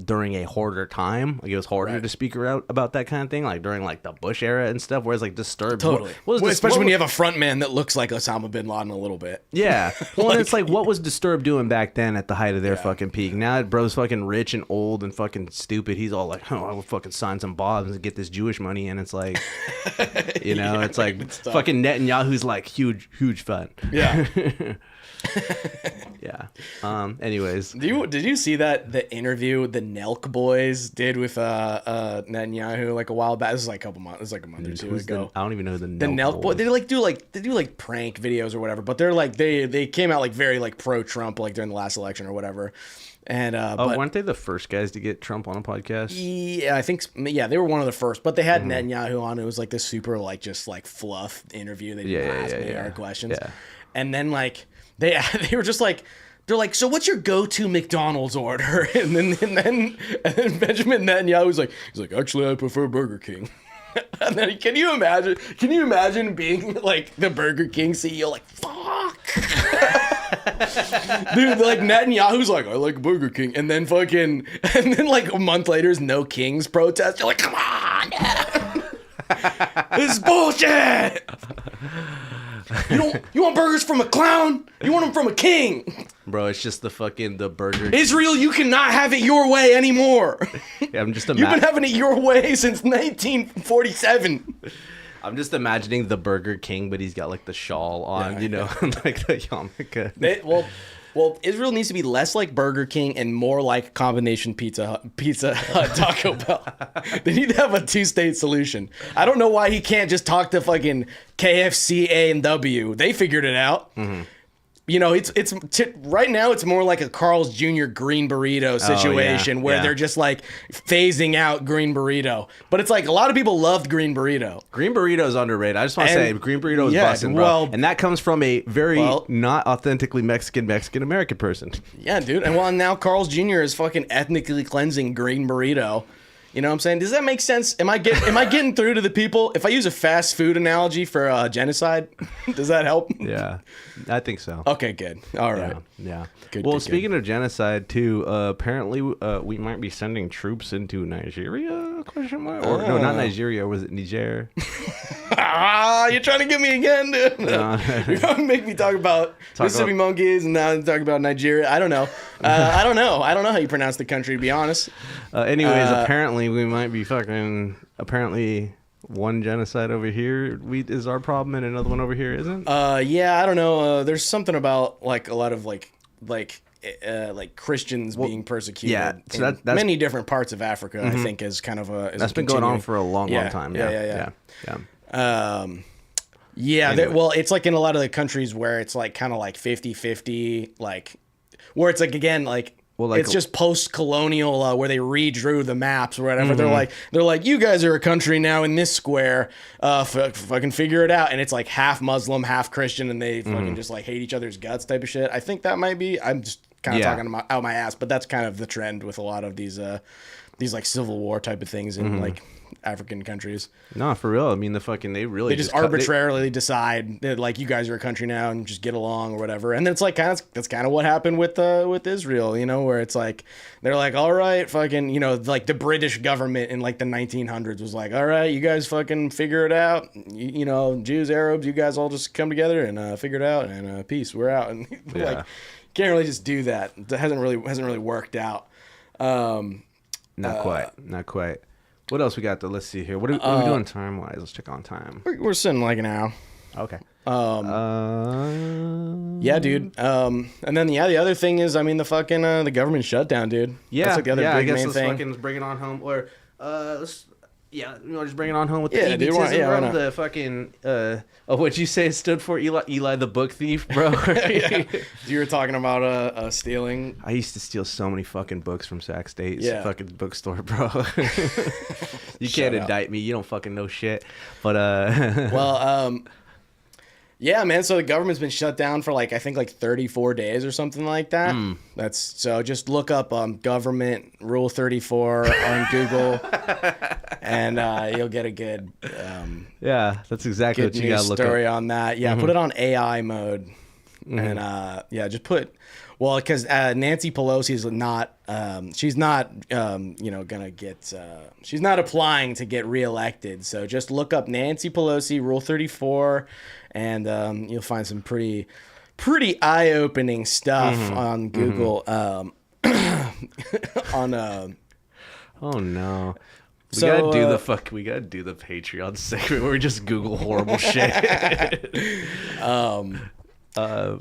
Speaker 1: during a harder time. Like it was harder to speak out about that kind of thing, like during like the Bush era and stuff. Whereas like Disturbed,
Speaker 2: especially when you have a front man that looks like Osama bin Laden a little bit.
Speaker 1: Yeah. Well, and it's like, what was Disturbed doing back then at the height of their fucking peak? Now that bro's fucking rich and old and fucking stupid. He's all like, oh, I will fucking sign some bobs and get this Jewish money. And it's like, you know, it's like fucking Netanyahu's like huge fun.
Speaker 2: Yeah.
Speaker 1: Yeah. Anyways,
Speaker 2: did you see the interview the Nelk boys did with Netanyahu like a while back? This is like a month or two ago.
Speaker 1: I don't even know who the
Speaker 2: Nelk boys. They do like prank videos or whatever, but they're like they came out like very like pro Trump like during the last election or whatever. And but,
Speaker 1: weren't they the first guys to get Trump on a podcast?
Speaker 2: Yeah, I think they were one of the first, but they had Netanyahu on. It was like this super like just like fluff interview. They didn't ask any hard questions. Yeah. And then like they were just like, they're like, so what's your go-to McDonald's order? And then Benjamin Netanyahu was like, actually I prefer Burger King. And then can you imagine being like the Burger King CEO, like, fuck. Dude, like Netanyahu's like, I like Burger King. And then like a month later is No Kings protest. You're like, come on. This is bullshit. You want burgers from a clown? You want them from a king?
Speaker 1: Bro, it's just the burger.
Speaker 2: Israel, you cannot have it your way anymore.
Speaker 1: Yeah, I'm just
Speaker 2: You've been having it your way since 1947.
Speaker 1: I'm just imagining the Burger King, but he's got like the shawl on, like the yarmulke.
Speaker 2: Well, Israel needs to be less like Burger King and more like combination Pizza Hut, Taco Bell. They need to have a two-state solution. I don't know why he can't just talk to fucking KFC, A&W. They figured it out. Mm-hmm. Right now it's more like a Carl's Jr. green burrito situation where they're just like phasing out green burrito. But it's like a lot of people loved green burrito.
Speaker 1: Green burrito is underrated. I just want to say green burrito is busting, bro.
Speaker 2: Well,
Speaker 1: and that comes from a very not authentically Mexican American person.
Speaker 2: Yeah, dude. And now Carl's Jr. is fucking ethnically cleansing green burrito. You know what I'm saying? Does that make sense? Am I getting through to the people? If I use a fast food analogy for genocide, does that help?
Speaker 1: Yeah, I think so.
Speaker 2: Okay, good. All right.
Speaker 1: Yeah.
Speaker 2: Good,
Speaker 1: well,
Speaker 2: good,
Speaker 1: speaking of genocide, too, apparently we might be sending troops into Nigeria? Question mark? Or no, not Nigeria. Was it Niger?
Speaker 2: You're trying to get me again, dude. No. You're going to make me talk about Mississippi monkeys and now talk about Nigeria. I don't know. I don't know how you pronounce the country, to be honest.
Speaker 1: Anyways, apparently we might be apparently one genocide over here is our problem and another one over here isn't.
Speaker 2: Yeah, I don't know. There's something about like a lot of like Christians being persecuted. Yeah, so that's many different parts of Africa. Mm-hmm. I think is kind of that's
Speaker 1: been going on for a long time. Yeah.
Speaker 2: Anyway. Well, it's like in a lot of the countries where it's like kind of like 50-50, like where it's like again like. Well, like, it's just post-colonial where they redrew the maps or whatever. Mm-hmm. They're like, you guys are a country now in this square. Fucking figure it out. And it's like half Muslim, half Christian, and they fucking just like hate each other's guts type of shit. I think that might be. I'm just kind of talking out my ass, but that's kind of the trend with a lot of these like civil war type of things in like African countries.
Speaker 1: No, for real. I mean, they
Speaker 2: just arbitrarily decide that like you guys are a country now and just get along or whatever. And then it's like that's kind of what happened with Israel, where it's like they're like, all right, fucking, like the British government in like the 1900s was like, all right, you guys fucking figure it out. Jews, Arabs, you guys all just come together and figure it out and peace, we're out. And like can't really just do that. It hasn't really worked out.
Speaker 1: Not quite. What else we got though? Let's see here. What are we doing time wise? Let's check on time.
Speaker 2: We're sitting like an hour.
Speaker 1: Okay.
Speaker 2: Yeah, dude. And then the other thing is, I mean, the fucking the government shutdown, dude.
Speaker 1: Yeah.
Speaker 2: That's like the other big main
Speaker 1: let's
Speaker 2: thing.
Speaker 1: Fucking bring it on home, or just bring it on home with the
Speaker 2: dude,
Speaker 1: egotism, the fucking what'd you say it stood for? Eli the book thief, bro.
Speaker 2: You were talking about stealing.
Speaker 1: I used to steal so many fucking books from Sac State's fucking bookstore, bro. You can't indict me. You don't fucking know shit. But
Speaker 2: yeah, man. So the government's been shut down for I think 34 days or something like that. That's so. Just look up government Rule 34 on Google, and you'll get a good.
Speaker 1: That's exactly what you got to look up.
Speaker 2: Story on that. Yeah, put it on AI mode, and just put. Well, because Nancy Pelosi is not, she's not, gonna get, she's not applying to get reelected. So just look up Nancy Pelosi Rule 34, and you'll find some pretty eye-opening stuff on Google. Oh
Speaker 1: no. We gotta do the Patreon segment where we just Google horrible shit.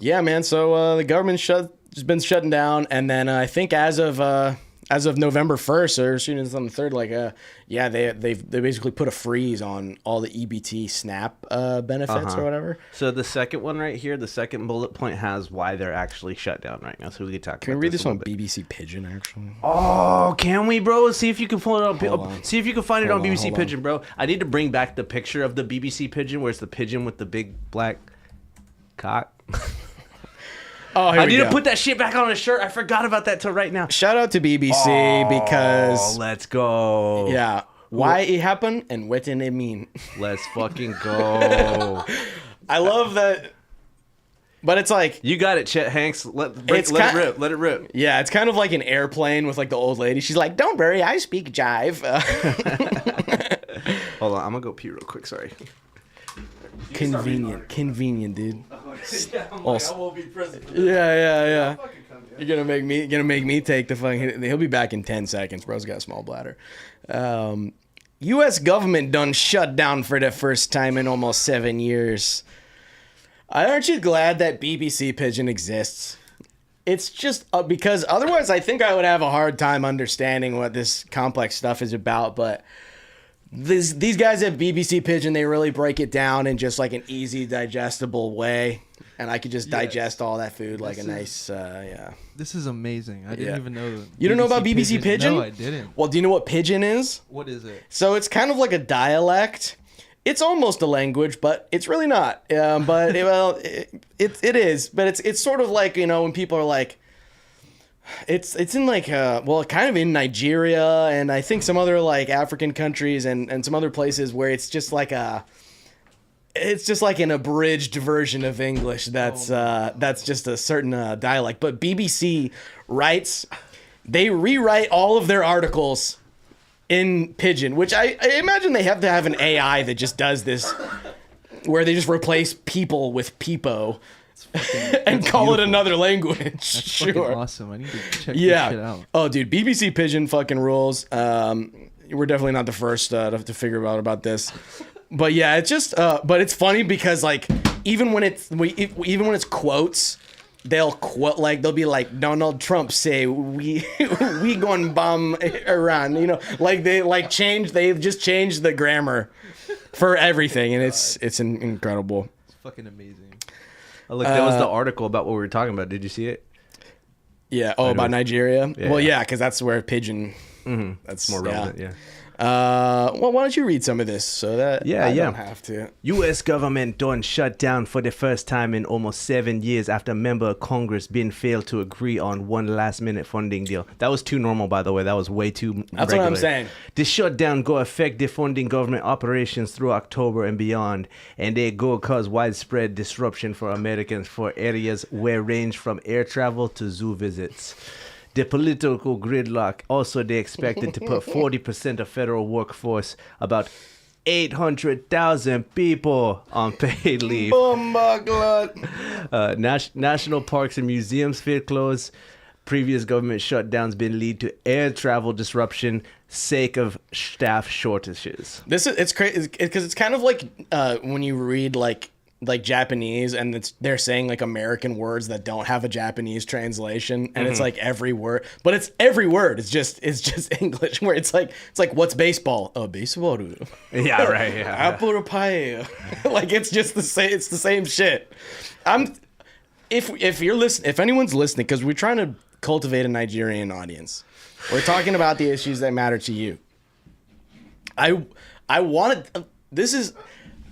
Speaker 2: Yeah, man. So the government has been shutting down, and then I think as of November 1st or as soon as on the 3rd, they basically put a freeze on all the EBT SNAP benefits or whatever.
Speaker 1: So the second one right here, the second bullet point has why they're actually shut down right now. So we can talk.
Speaker 2: Can we read this on BBC Pigeon actually?
Speaker 1: Oh, can we, bro? See if you can pull it on. See if you can find it on BBC Pigeon, bro. I need to bring back the picture of the BBC Pigeon where it's the pigeon with the big black cock. I need to put that shit back on a shirt. I forgot about that till right now.
Speaker 2: Shout out to BBC because
Speaker 1: let's go.
Speaker 2: Yeah, why it happened and what did it mean?
Speaker 1: Let's fucking go.
Speaker 2: I love that, but it's like
Speaker 1: you got it, Chet Hanks. Let it rip.
Speaker 2: Yeah, it's kind of like an airplane with the old lady. She's like, "Don't worry, I speak jive."
Speaker 1: Hold on, I'm gonna go pee real quick. Sorry.
Speaker 2: Convenient, dude.
Speaker 1: I won't be present.
Speaker 2: Yeah. You're gonna make me take the fucking. He'll be back in 10 seconds. Bro's got a small bladder. U.S. government done shut down for the first time in almost 7 years. Aren't you glad that BBC Pigeon exists? It's just because otherwise I think I would have a hard time understanding what this complex stuff is about. But these guys at BBC Pigeon, they really break it down in just like an easy, digestible way. And I could just digest all that food like a nice, yeah.
Speaker 3: This is amazing. I didn't even know.
Speaker 2: You don't know about BBC Pigeon?
Speaker 3: No, I didn't.
Speaker 2: Well, do you know what pigeon is?
Speaker 3: What is it?
Speaker 2: So it's kind of like a dialect. It's almost a language, but it's really not. But it is. But it's sort of like, you know, when people are like, it's in like kind of in Nigeria and I think some other like African countries and some other places where it's just like an abridged version of English that's just a certain dialect. But BBC writes, they rewrite all of their articles in Pigeon, which I imagine they have to have an AI that just does this, where they just replace people with peepo and call it another language.
Speaker 3: That's
Speaker 2: sure.
Speaker 3: fucking awesome. I need to check this shit out.
Speaker 2: Oh, dude, BBC Pigeon fucking rules. We're definitely not the first to figure out about this. But yeah, it's just, but it's funny because like even when it's quotes, they'll be like Donald Trump say we gonna bomb Iran, you know, like they've just changed the grammar for everything, and it's incredible.
Speaker 3: It's fucking amazing.
Speaker 1: Oh, look, that was the article about what we were talking about. Did you see it?
Speaker 2: Yeah. Oh, about Nigeria.
Speaker 1: Yeah.
Speaker 2: Well, yeah, because that's where Pigeon.
Speaker 1: Mm-hmm.
Speaker 2: That's
Speaker 1: more relevant. Yeah.
Speaker 2: Well, why don't you read some of this so that I don't have to.
Speaker 1: U.S. government done shut down for the first time in almost 7 years after a member of Congress been failed to agree on one last-minute funding deal. That was too normal, by the way. That was way too
Speaker 2: That's
Speaker 1: regular.
Speaker 2: what I'm saying.
Speaker 1: The shutdown go affect defunding government operations through October and beyond, and they go cause widespread disruption for Americans for areas where range from air travel to zoo visits. The political gridlock also they expected to put 40% of federal workforce, about 800,000 people, on paid leave. National parks and museums feel closed. Previous government shutdowns been lead to air travel disruption sake of staff shortages.
Speaker 2: It's crazy because it's kind of like when you read like Japanese and they're saying like American words that don't have a Japanese translation, and it's like every word, but it's every word. It's just English, where it's like what's baseball? Oh, baseball.
Speaker 1: Yeah, right. Yeah.
Speaker 2: Apple pie. Like it's just the same. It's the same shit. If you're listening, if anyone's listening, because we're trying to cultivate a Nigerian audience, we're talking about the issues that matter to you.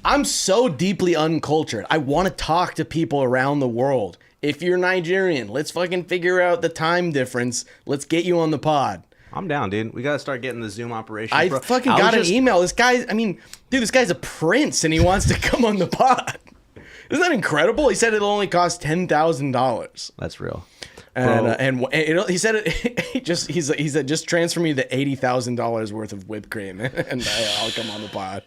Speaker 2: I'm so deeply uncultured. I want to talk to people around the world. If you're Nigerian, let's fucking figure out the time difference. Let's get you on the pod.
Speaker 1: I'm down, dude. We got to start getting the Zoom operation.
Speaker 2: I fucking got an email. This guy, this guy's a prince and he wants to come on the pod. Isn't that incredible? He said it'll only cost $10,000.
Speaker 1: That's real.
Speaker 2: And he said he said just transfer me the $80,000 worth of whipped cream and I'll come on the pod.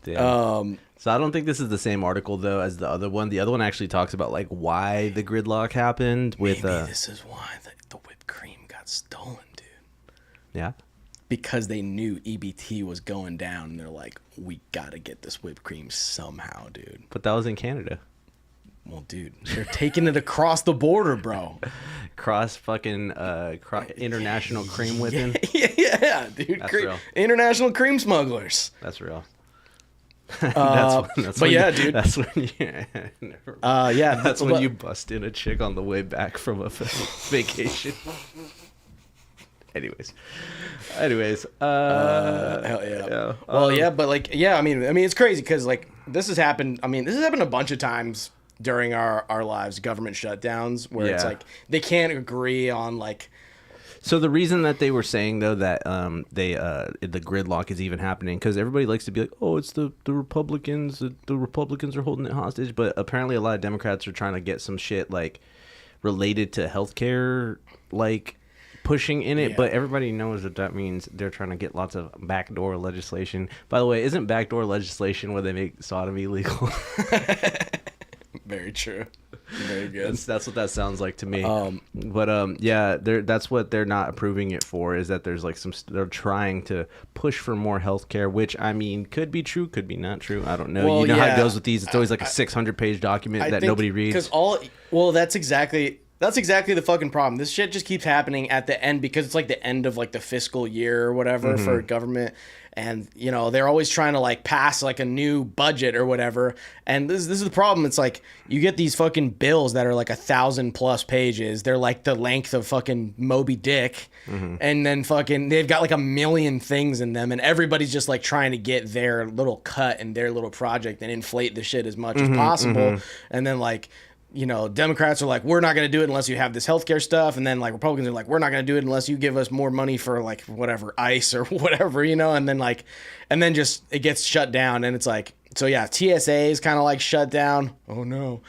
Speaker 1: Damn. So I don't think this is the same article though as the other one. The other one actually talks about like why the gridlock happened with
Speaker 2: maybe this is why the whipped cream got stolen, dude.
Speaker 1: Yeah.
Speaker 2: Because they knew EBT was going down and they're like, we gotta get this whipped cream somehow, dude.
Speaker 1: But that was in Canada.
Speaker 2: Well, dude, they're taking it across the border, bro.
Speaker 1: Cross fucking international cream whipping.
Speaker 2: Yeah, dude.
Speaker 1: That's real.
Speaker 2: International cream smugglers.
Speaker 1: That's real.
Speaker 2: But yeah, dude.
Speaker 1: That's when you.
Speaker 2: Yeah.
Speaker 1: That's when you bust in a chick on the way back from a vacation. Anyways.
Speaker 2: Hell yeah. Well, yeah, but like, yeah, I mean, it's crazy because like this has happened. I mean, this has happened a bunch of times during our lives, government shutdowns, where it's like they can't agree on like.
Speaker 1: So the reason that they were saying though that the gridlock is even happening because everybody likes to be like, oh, it's the Republicans. The Republicans are holding it hostage, but apparently a lot of Democrats are trying to get some shit like related to healthcare, like pushing in it, but everybody knows that means they're trying to get lots of backdoor legislation. By the way, isn't backdoor legislation where they make sodomy legal?
Speaker 2: Very true. Very good.
Speaker 1: That's what that sounds like to me. Yeah, that's what they're not approving it for, is that there's like they're trying to push for more healthcare, which I mean could be true, could be not true. I don't know.
Speaker 2: Well,
Speaker 1: how it goes with these. It's always like a 600-page document that nobody reads.
Speaker 2: That's exactly the fucking problem. This shit just keeps happening at the end because it's like the end of like the fiscal year or whatever for government. And, you know, they're always trying to like pass like a new budget or whatever. And this is the problem. It's like you get these fucking bills that are like 1,000+ pages. They're like the length of fucking Moby Dick. And then fucking they've got like a million things in them. And everybody's just like trying to get their little cut and their little project and inflate the shit as much as possible. And then like, you know, Democrats are like, we're not going to do it unless you have this healthcare stuff. And then like Republicans are like, we're not going to do it unless you give us more money for like whatever ICE or whatever, you know, and then just it gets shut down. And it's like, so yeah, TSA is kind of like shut down. Oh no.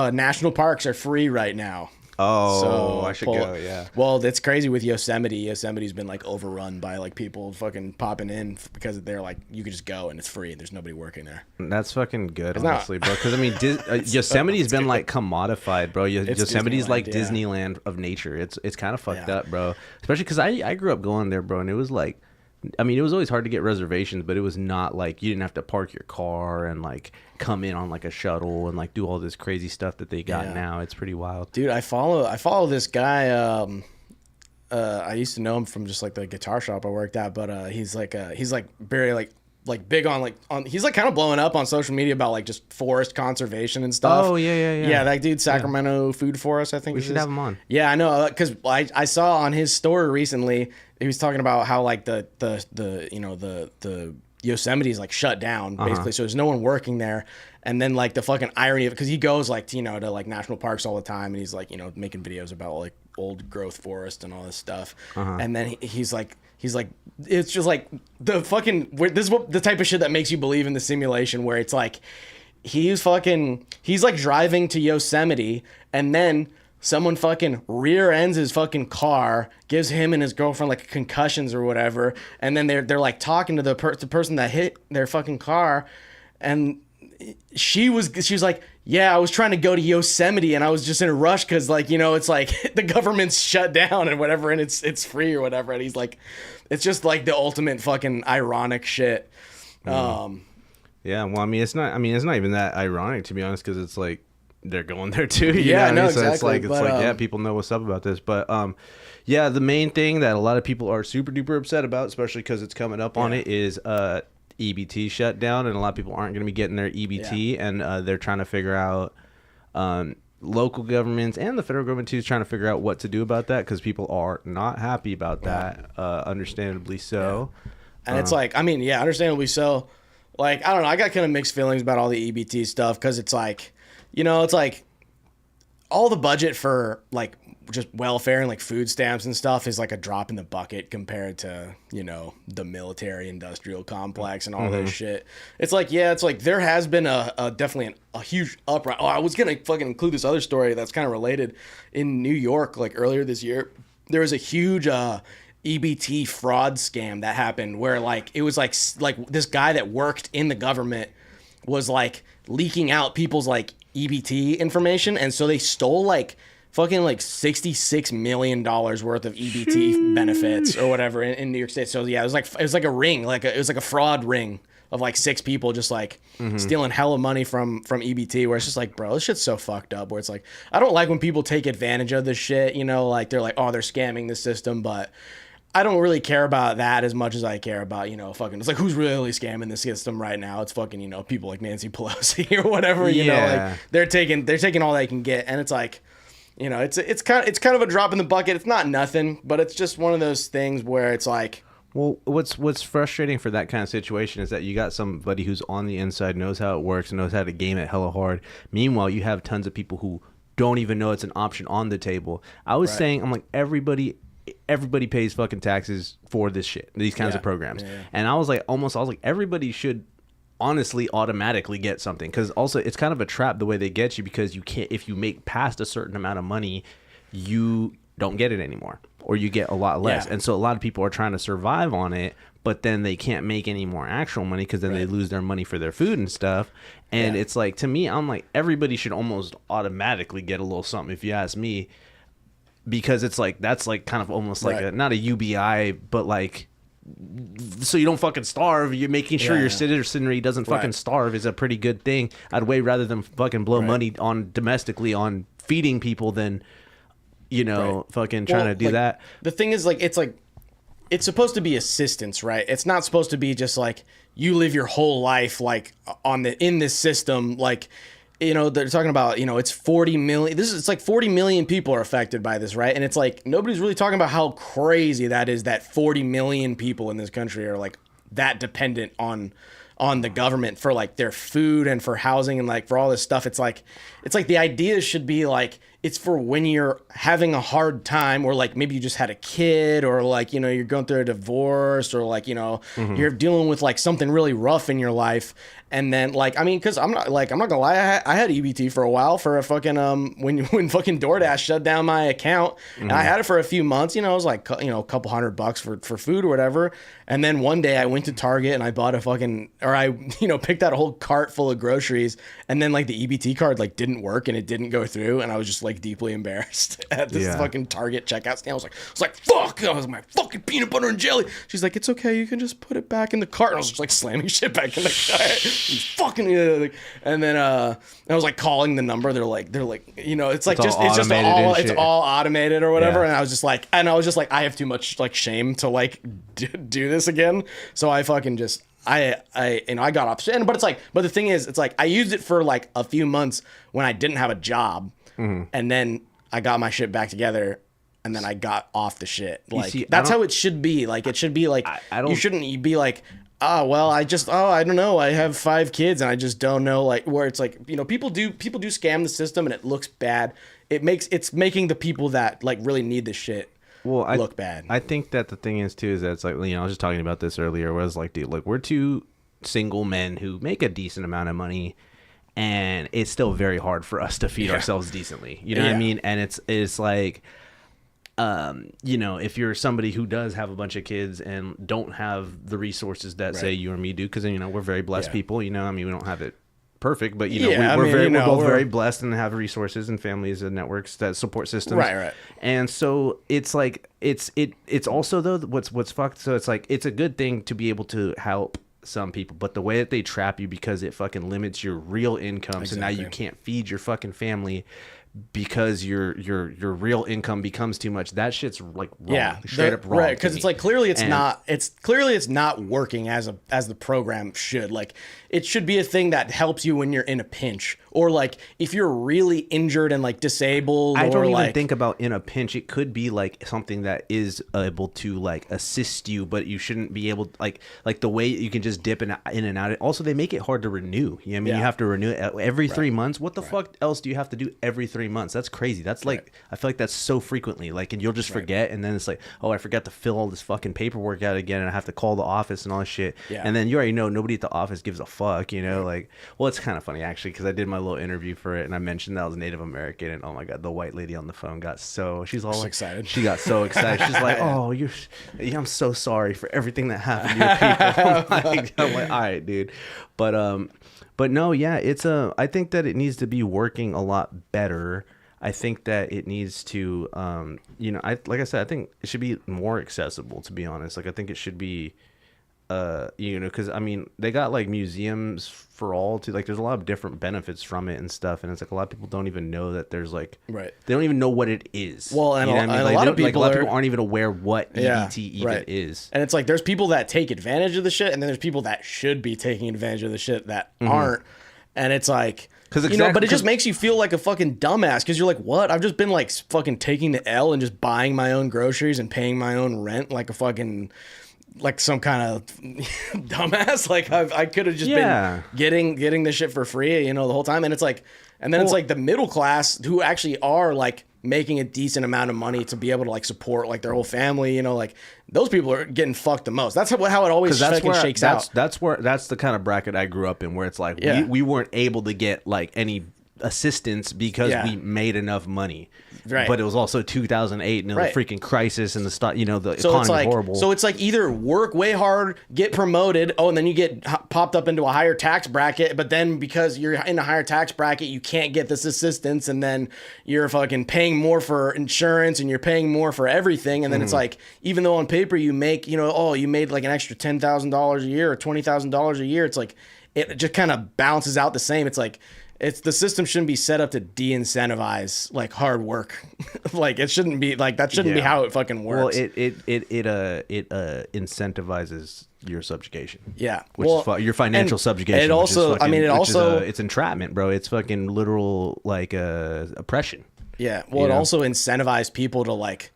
Speaker 2: National parks are free right now.
Speaker 1: Oh,
Speaker 2: so
Speaker 1: I should go, yeah.
Speaker 2: Well, that's crazy with Yosemite. Yosemite's been like overrun by like people fucking popping in because they're like, you could just go and it's free and there's nobody working there.
Speaker 1: That's fucking good, honestly, bro. Because I mean, Yosemite's been like commodified, bro. Yosemite's like Disneyland of nature. It's kind of fucked up, bro. Especially because I grew up going there, bro, and it was like, I mean, it was always hard to get reservations, but it was not like you didn't have to park your car and like come in on like a shuttle and like do all this crazy stuff that they got now. It's pretty wild.
Speaker 2: Dude, I follow this guy. I used to know him from just like the guitar shop I worked at, but he's very like big on he's like kind of blowing up on social media about like just forest conservation and stuff.
Speaker 1: Oh yeah.
Speaker 2: Yeah, that dude, Sacramento Food Forest, I think.
Speaker 1: We should have him on.
Speaker 2: Yeah, I know, because I saw on his story recently he was talking about how like the Yosemite is like shut down basically, so there's no one working there. And then like the fucking irony of it, because he goes like to like national parks all the time, and he's like making videos about like old growth forest and all this stuff. And then he's like it's just like the fucking this is what the type of shit that makes you believe in the simulation, where it's like he's like driving to Yosemite, and then someone fucking rear ends his fucking car, gives him and his girlfriend like concussions or whatever, and then they're like talking to the person that hit their fucking car, and she was like, yeah, I was trying to go to Yosemite and I was just in a rush because like it's like the government's shut down and whatever, and it's free or whatever, and he's like, it's just like the ultimate fucking ironic shit.
Speaker 1: Yeah, well, I mean, it's not even that ironic, to be honest, because it's like they're going there too. You know what I mean? So
Speaker 2: exactly.
Speaker 1: It's like yeah, people know what's up about this. But yeah, the main thing that a lot of people are super duper upset about, especially because it's coming up on it, is EBT shut down, and a lot of people aren't going to be getting their EBT, and they're trying to figure out, local governments and the federal government too is trying to figure out what to do about that, because people are not happy about that, understandably so.
Speaker 2: And it's like, I mean, yeah, understandably so. Like, I don't know, I got kind of mixed feelings about all the EBT stuff, because it's like, it's like all the budget for like just welfare and like food stamps and stuff is like a drop in the bucket compared to the military industrial complex and all this shit. It's like, yeah, it's like there has been a definitely a huge uprising. I was gonna fucking include this other story that's kind of related. In New York, like earlier this year, there was a huge EBT fraud scam that happened where like it was like this guy that worked in the government was like leaking out people's like EBT information, and so they stole like fucking like $66 million worth of EBT benefits or whatever in New York State. So yeah, it was like a ring, it was like a fraud ring of like 6 people just like stealing hella money from EBT, where it's just like, bro, this shit's so fucked up, where it's like, I don't like when people take advantage of this shit, like they're like, oh, they're scamming the system, but I don't really care about that as much as I care about, fucking, it's like, who's really scamming the system right now? It's fucking, people like Nancy Pelosi or whatever, like they're taking all they can get. And it's like, it's kind of a drop in the bucket. It's not nothing, but it's just one of those things where it's like,
Speaker 1: well, what's frustrating for that kind of situation is that you got somebody who's on the inside, knows how it works, knows how to game it hella hard. Meanwhile, you have tons of people who don't even know it's an option on the table. I was saying, I'm like, everybody pays fucking taxes for this shit, these kinds of programs. And I was like, everybody should honestly automatically get something, because also it's kind of a trap the way they get you, because you can't, if you make past a certain amount of money, you don't get it anymore, or you get a lot less.
Speaker 2: Yeah.
Speaker 1: And so a lot of people are trying to survive on it, but then they can't make any more actual money because then they lose their money for their food and stuff. And it's like, to me, I'm like, everybody should almost automatically get a little something, if you ask me, because it's like, that's like kind of almost like a, not a UBI, but like, so you don't fucking starve. You're making sure your citizenry doesn't fucking starve is a pretty good thing. I'd way rather than fucking blow money on domestically on feeding people than, you know, fucking trying to do that.
Speaker 2: The thing is, like, it's supposed to be assistance, right? It's not supposed to be just like you live your whole life like in this system, like, you know, they're talking about, you know, it's 40 million. It's like 40 million people are affected by this, right? And it's like nobody's really talking about how crazy that is, that 40 million people in this country are like that dependent on the government for like their food and for housing and like for all this stuff. It's like the idea should be like, it's for when you're having a hard time, or like maybe you just had a kid, or like, you know, you're going through a divorce, or like, you know, you're dealing with like something really rough in your life. And then like, I mean, cause I'm not gonna lie. I had EBT for a while for a fucking, when fucking DoorDash shut down my account, and I had it for a few months, you know, it was like, you know, a couple $100 for food or whatever. And then one day I went to Target and I bought picked out a whole cart full of groceries, and then like the EBT card like didn't work and it didn't go through. And I was just like deeply embarrassed at this fucking Target checkout stand. I was like, fuck, I was my fucking peanut butter and jelly. She's like, it's okay, you can just put it back in the cart. And I was just like slamming shit back in the cart. Fucking, and then I was like calling the number. They're like, you know, it's all automated or whatever. And I was just like, I have too much like shame to like do this again. So I fucking just, I got upset. But the thing is, it's like I used it for like a few months when I didn't have a job, and then I got my shit back together, and then I got off the shit. Like that's how it should be. Like it should be like you shouldn't be like, I don't know, I have 5 kids and I just don't know, like, where it's like, you know, people do scam the system and it looks bad. It's making the people that like really need this shit look bad.
Speaker 1: I think that the thing is too is that it's like, you know, I was just talking about this earlier, where I was like, dude, like, we're 2 single men who make a decent amount of money, and it's still very hard for us to feed ourselves decently. You know what I mean? And it's like, you know, if you're somebody who does have a bunch of kids and don't have the resources that say you or me do, because, you know, we're very blessed people, you know, I mean, we don't have it perfect, but, you know, we're both very blessed and have resources and families and networks that support systems.
Speaker 2: Right.
Speaker 1: And so it's like, it's also though, what's fucked. So it's like, it's a good thing to be able to help some people, but the way that they trap you because it fucking limits your real income. So now you can't feed your fucking family because your real income becomes too much. That shit's like wrong, straight up wrong.
Speaker 2: Right, because it's like clearly it's not working as the program should. Like it should be a thing that helps you when you're in a pinch, or like if you're really injured and like disabled.
Speaker 1: I don't
Speaker 2: even
Speaker 1: even think about in a pinch. It could be like something that is able to like assist you, but you shouldn't be able like the way you can just dip in and out. Also, they make it hard to renew. You know what I mean? You have to renew it every 3 months. What the fuck else do you have to do every 3 months? That's crazy. That's like I feel like that's so frequently. Like, and you'll just forget, and then it's like, oh, I forgot to fill all this fucking paperwork out again, and I have to call the office and all this shit. And then you already know nobody at the office gives a fuck. You know, like, well, it's kind of funny actually, because I did my little interview for it, and I mentioned that I was Native American, and oh my god, the white lady on the phone she's all like,
Speaker 2: excited.
Speaker 1: She got so excited. She's like, oh, I'm so sorry for everything that happened to your people. I'm like, all right, dude. But no, yeah, I think that it needs to be working a lot better. I think that it needs to, you know, like I said, I think it should be more accessible, to be honest. Like, I think it should be, you know, because I mean, they got like museums for all to, like, there's a lot of different benefits from it and stuff, and it's like a lot of people don't even know that there's like, they don't even know what it is.
Speaker 2: Well, and,
Speaker 1: you know
Speaker 2: and
Speaker 1: I mean?
Speaker 2: a lot of people
Speaker 1: aren't even aware what EBT even is.
Speaker 2: And it's like there's people that take advantage of the shit, and then there's people that should be taking advantage of the shit that aren't. And it's like, you know, but it just makes you feel like a fucking dumbass, because you're like, what? I've just been like fucking taking the L and just buying my own groceries and paying my own rent like a fucking, like some kind of dumbass. Like I could have just been getting the shit for free, you know, the whole time. And it's like, and then it's like the middle class who actually are like making a decent amount of money to be able to like support like their whole family, you know, like those people are getting fucked the most. That's how it always shakes out.
Speaker 1: That's the kind of bracket I grew up in, where it's like we weren't able to get like any assistance because we made enough money.
Speaker 2: Right.
Speaker 1: But it was also 2008 and the freaking crisis and the stock, you know, the
Speaker 2: so
Speaker 1: economy
Speaker 2: it's like,
Speaker 1: horrible.
Speaker 2: So it's like either work way hard, get promoted, and then you get popped up into a higher tax bracket, but then because you're in a higher tax bracket, you can't get this assistance, and then you're fucking paying more for insurance and you're paying more for everything, and then it's like, even though on paper you make, you know, you made like an extra $10,000 a year or $20,000 a year, it's like, it just kind of balances out the same. It's like, the system shouldn't be set up to de-incentivize like hard work. Like it shouldn't be like that. Shouldn't be how it fucking works.
Speaker 1: Well, it incentivizes your subjugation.
Speaker 2: Yeah,
Speaker 1: which is your financial subjugation.
Speaker 2: It also,
Speaker 1: it's entrapment, bro. It's fucking literal like oppression.
Speaker 2: Yeah. Well, it also incentivizes people to like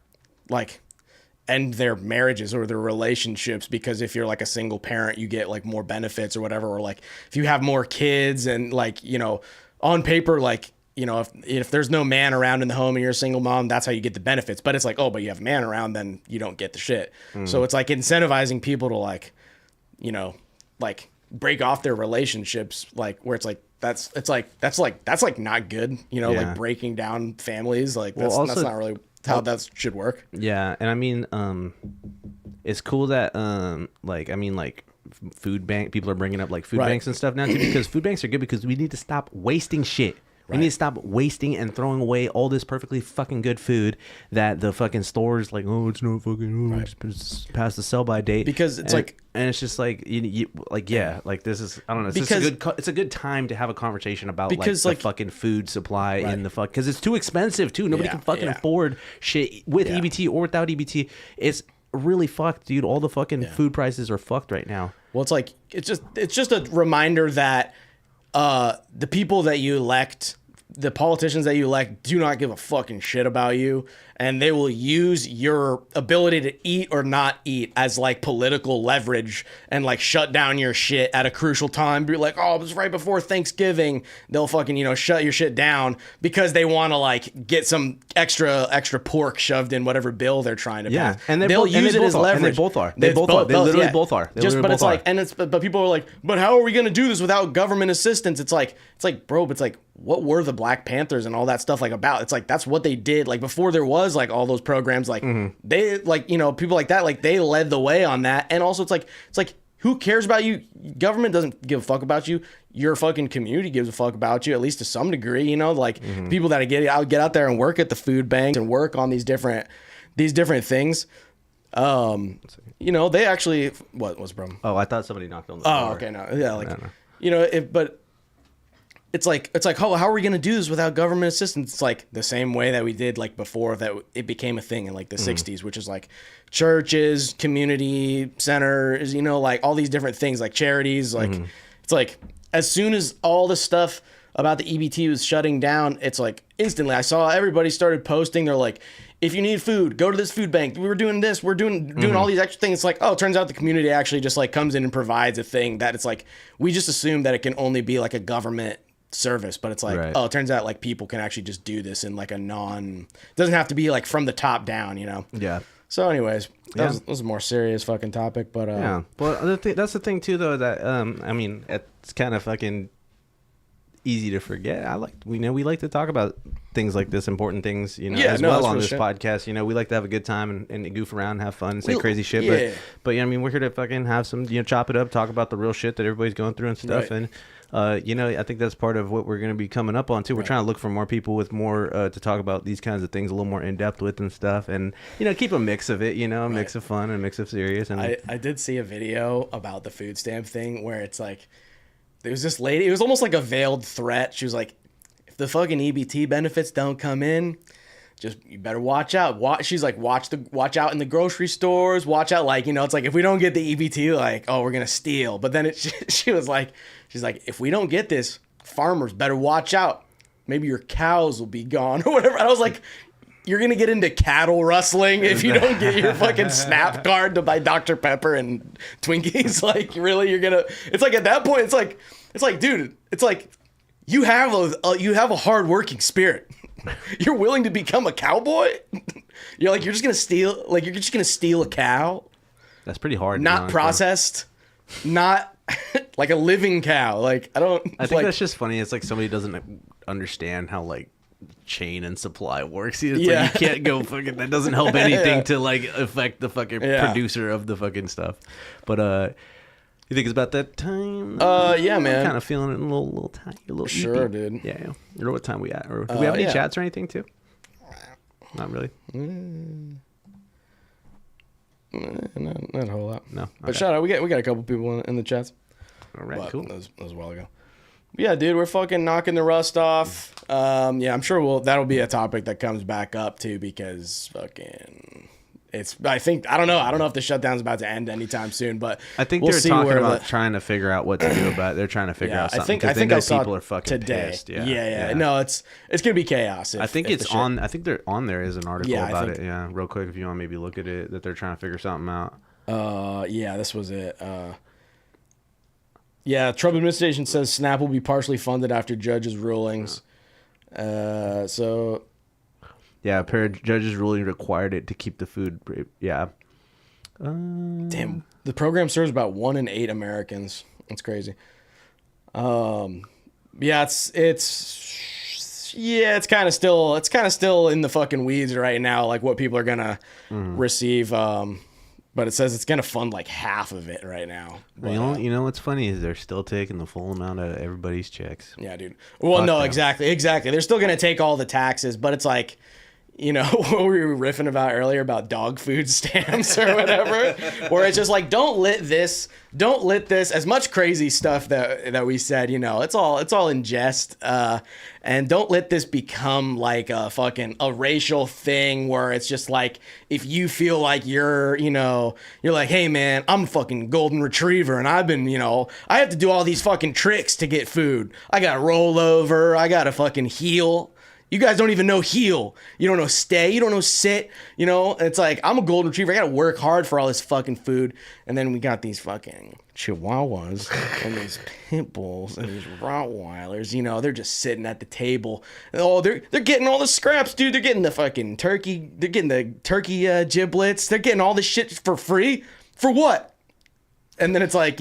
Speaker 2: end their marriages or their relationships, because if you're like a single parent, you get like more benefits or whatever, or like if you have more kids and like, you know, on paper, like, you know, if there's no man around in the home and you're a single mom, that's how you get the benefits. But it's like, oh, but you have a man around, then you don't get the shit. So it's like incentivizing people to like, you know, like break off their relationships, like where it's like, that's not good, you know, like breaking down families, like that's not really how that should work.
Speaker 1: Yeah, and I mean, it's cool that food bank people are bringing up like food banks and stuff now too, because food banks are good because we need to stop wasting shit. We need to stop wasting and throwing away all this perfectly fucking good food that the fucking stores like, oh, it's not fucking, it's past the sell by date.
Speaker 2: Because it's
Speaker 1: and it's just like, like this is, I don't know. It's a good time to have a conversation about like the fucking food supply in the fuck, because it's too expensive too. Nobody can fucking afford shit with EBT or without EBT. It's really fucked, dude. All the fucking food prices are fucked right now.
Speaker 2: Well, it's like, it's just a reminder that the people that you elect, the politicians that you elect, do not give a fucking shit about you, and they will use your ability to eat or not eat as like political leverage and like shut down your shit at a crucial time. Be like, oh, it was right before Thanksgiving. They'll fucking, you know, shut your shit down because they want to like get some extra pork shoved in whatever bill they're trying to pass.
Speaker 1: And
Speaker 2: they'll use it as leverage.
Speaker 1: And they both are. They literally both are.
Speaker 2: But it's like, but people are like, but how are we going to do this without government assistance? It's like, bro, but it's like, what were the Black Panthers and all that stuff like about? It's like, that's what they did. Like before there was like all those programs, like they like, you know, people like that, like they led the way on that. And also it's like, who cares about you? Government doesn't give a fuck about you. Your fucking community gives a fuck about you, at least to some degree, you know, like people that get out there and work at the food banks and work on these different things. You know, they actually, what was the problem?
Speaker 1: Oh, I thought somebody knocked on the door.
Speaker 2: Oh, okay. No. Yeah. Like, you know, but it's like, how are we going to do this without government assistance? It's like the same way that we did like before that it became a thing in like the 60s, which is like churches, community centers, you know, like all these different things like charities. Like it's like as soon as all the stuff about the EBT was shutting down, it's like instantly I saw everybody started posting. They're like, if you need food, go to this food bank. We were doing this. We're doing all these extra things. It's like, oh, it turns out the community actually just like comes in and provides a thing that it's like, we just assume that it can only be like a government service, but it's like, oh, it turns out like people can actually just do this in like a it doesn't have to be like from the top down, you know?
Speaker 1: Yeah.
Speaker 2: So anyways, that was a more serious fucking topic, but
Speaker 1: yeah. Well, that's the thing too, though, that I mean, it's kind of fucking easy to forget. We like to talk about things like this, important things, you know, as well on this podcast. You know, we like to have a good time and goof around and have fun and say crazy shit. But yeah, I mean, we're here to fucking have some, you know, chop it up, talk about the real shit that everybody's going through and stuff. And you know, I think that's part of what we're going to be coming up on too. We're trying to look for more people with more to talk about these kinds of things a little more in depth with and stuff, and you know, keep a mix of it. You know, a mix of fun and a mix of serious. And
Speaker 2: I did see a video about the food stamp thing where it's like, there was this lady. It was almost like a veiled threat. She was like, if the fucking EBT benefits don't come in, just you better watch out. She's like, watch out in the grocery stores. Watch out, like, you know, it's like if we don't get the EBT, like, oh, we're gonna steal. But then she was like, she's like, if we don't get this, farmers better watch out. Maybe your cows will be gone or whatever. And I was like, you're gonna get into cattle rustling if you don't get your fucking SNAP card to buy Dr. Pepper and Twinkies. Like, really, you're gonna? It's like at that point, it's like, dude, it's like you have a hardworking spirit. You're willing to become a cowboy. You're just gonna steal a cow.
Speaker 1: That's pretty hard.
Speaker 2: Not processed, not like a living cow. Like I think
Speaker 1: that's just funny. It's like somebody doesn't understand how like chain and supply works. It's like you can't go fucking. That doesn't help anything to like affect the fucking producer of the fucking stuff. But you think it's about that time?
Speaker 2: Yeah, man.
Speaker 1: I'm kind of feeling it a little tiny, a little.
Speaker 2: Sure,
Speaker 1: eepy.
Speaker 2: dude.
Speaker 1: Yeah. Or what time we at? Or do we have any chats or anything too? Not really.
Speaker 2: Not a whole lot.
Speaker 1: No.
Speaker 2: But shout out, we got a couple people in the chats.
Speaker 1: All right,
Speaker 2: But
Speaker 1: cool.
Speaker 2: That was a while ago. But yeah, dude, we're fucking knocking the rust off. Yeah, I'm sure that'll be a topic that comes back up too, because fucking I don't know if the shutdown's about to end anytime soon, but
Speaker 1: I think
Speaker 2: we'll
Speaker 1: they're
Speaker 2: see
Speaker 1: talking
Speaker 2: where
Speaker 1: about trying to figure out what to do about it. They're trying to figure out something because they know people are fucking pissed. Yeah.
Speaker 2: No, it's gonna be chaos.
Speaker 1: I think it's on. I think they're on. There is an article about it. Yeah, real quick if you want to maybe look at it, that they're trying to figure something out.
Speaker 2: Yeah, this was it. Yeah, Trump administration says SNAP will be partially funded after judges' rulings. So.
Speaker 1: Yeah, a pair of judges' ruling required it to keep the food. Yeah.
Speaker 2: Damn, the program serves about 1 in 8 Americans. That's crazy. Yeah, it's kind of still in the fucking weeds right now, like what people are gonna receive. But it says it's gonna fund like half of it right now. But,
Speaker 1: you know what's funny is they're still taking the full amount out of everybody's checks.
Speaker 2: Yeah, dude. Well,
Speaker 1: Fuck
Speaker 2: no,
Speaker 1: them.
Speaker 2: exactly. They're still gonna take all the taxes, but it's like, you know, what we were riffing about earlier about dog food stamps or whatever, where it's just like, don't let this, as much crazy stuff that we said, you know, it's all in jest, and don't let this become like a racial thing where it's just like, if you feel like you're like, hey man, I'm a fucking golden retriever and I've been, I have to do all these fucking tricks to get food. I got to roll over. I got to fucking heel. You guys don't even know heel. You don't know stay. You don't know sit. It's like, I'm a golden retriever. I got to work hard for all this fucking food. And then we got these fucking chihuahuas and these pit bulls and these Rottweilers. They're just sitting at the table. Oh, they're getting all the scraps, dude. They're getting the fucking turkey. They're getting the turkey giblets. They're getting all this shit for free. For what? And then it's like,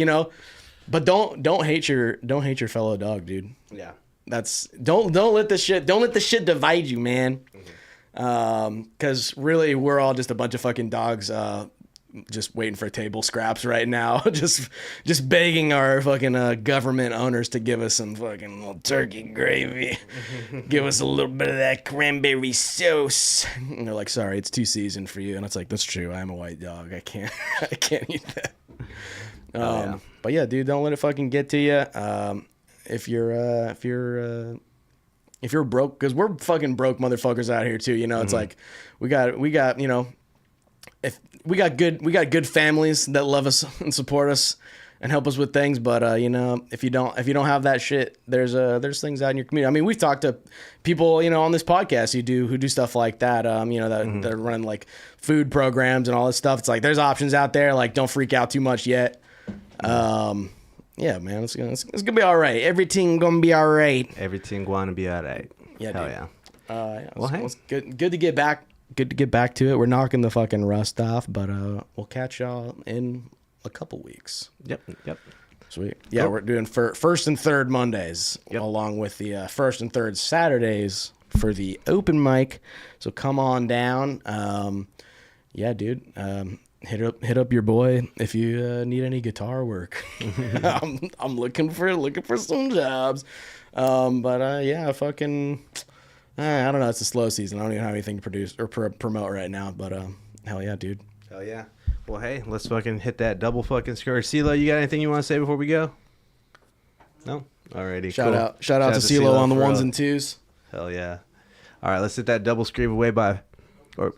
Speaker 2: but don't hate your fellow dog, dude.
Speaker 1: Yeah.
Speaker 2: Don't let the shit divide you, man. Because really, we're all just a bunch of fucking dogs, just waiting for table scraps right now, just begging our fucking government owners to give us some fucking little turkey gravy, give us a little bit of that cranberry sauce. And they're like, sorry, it's too seasoned for you. And it's like, that's true. I'm a white dog. I can't eat that. But yeah, dude, don't let it fucking get to you. If you're broke, because we're fucking broke motherfuckers out here too, it's like we got if we got good families that love us and support us and help us with things, but if you don't have that shit, there's things out in your community. I mean, we've talked to people on this podcast who do stuff like that, that run like food programs and all this stuff. It's like there's options out there. Like, don't freak out too much yet. Yeah, man, it's gonna be all right. Everything gonna be all right.
Speaker 1: Everything gonna be all right.
Speaker 2: Yeah,
Speaker 1: hell
Speaker 2: dude.
Speaker 1: yeah.
Speaker 2: Well, hey, it's good to get back. Good to get back to it. We're knocking the fucking rust off, but we'll catch y'all in a couple weeks.
Speaker 1: Yep.
Speaker 2: Sweet. Yeah, We're doing first and third Mondays, along with the first and third Saturdays for the open mic. So come on down. Yeah, dude. Hit up your boy if you need any guitar work. I'm looking for some jobs. Yeah, fucking I don't know, it's a slow season. I don't even have anything to produce or promote right now, but hell yeah, dude.
Speaker 1: Hell yeah. Well, hey, let's fucking hit that double fucking score. CeeLo, you got anything you want to say before we go? No? Alrighty.
Speaker 2: Shout
Speaker 1: cool.
Speaker 2: out to CeeLo on the ones and twos.
Speaker 1: Hell yeah. All right, let's hit that double scream away by up.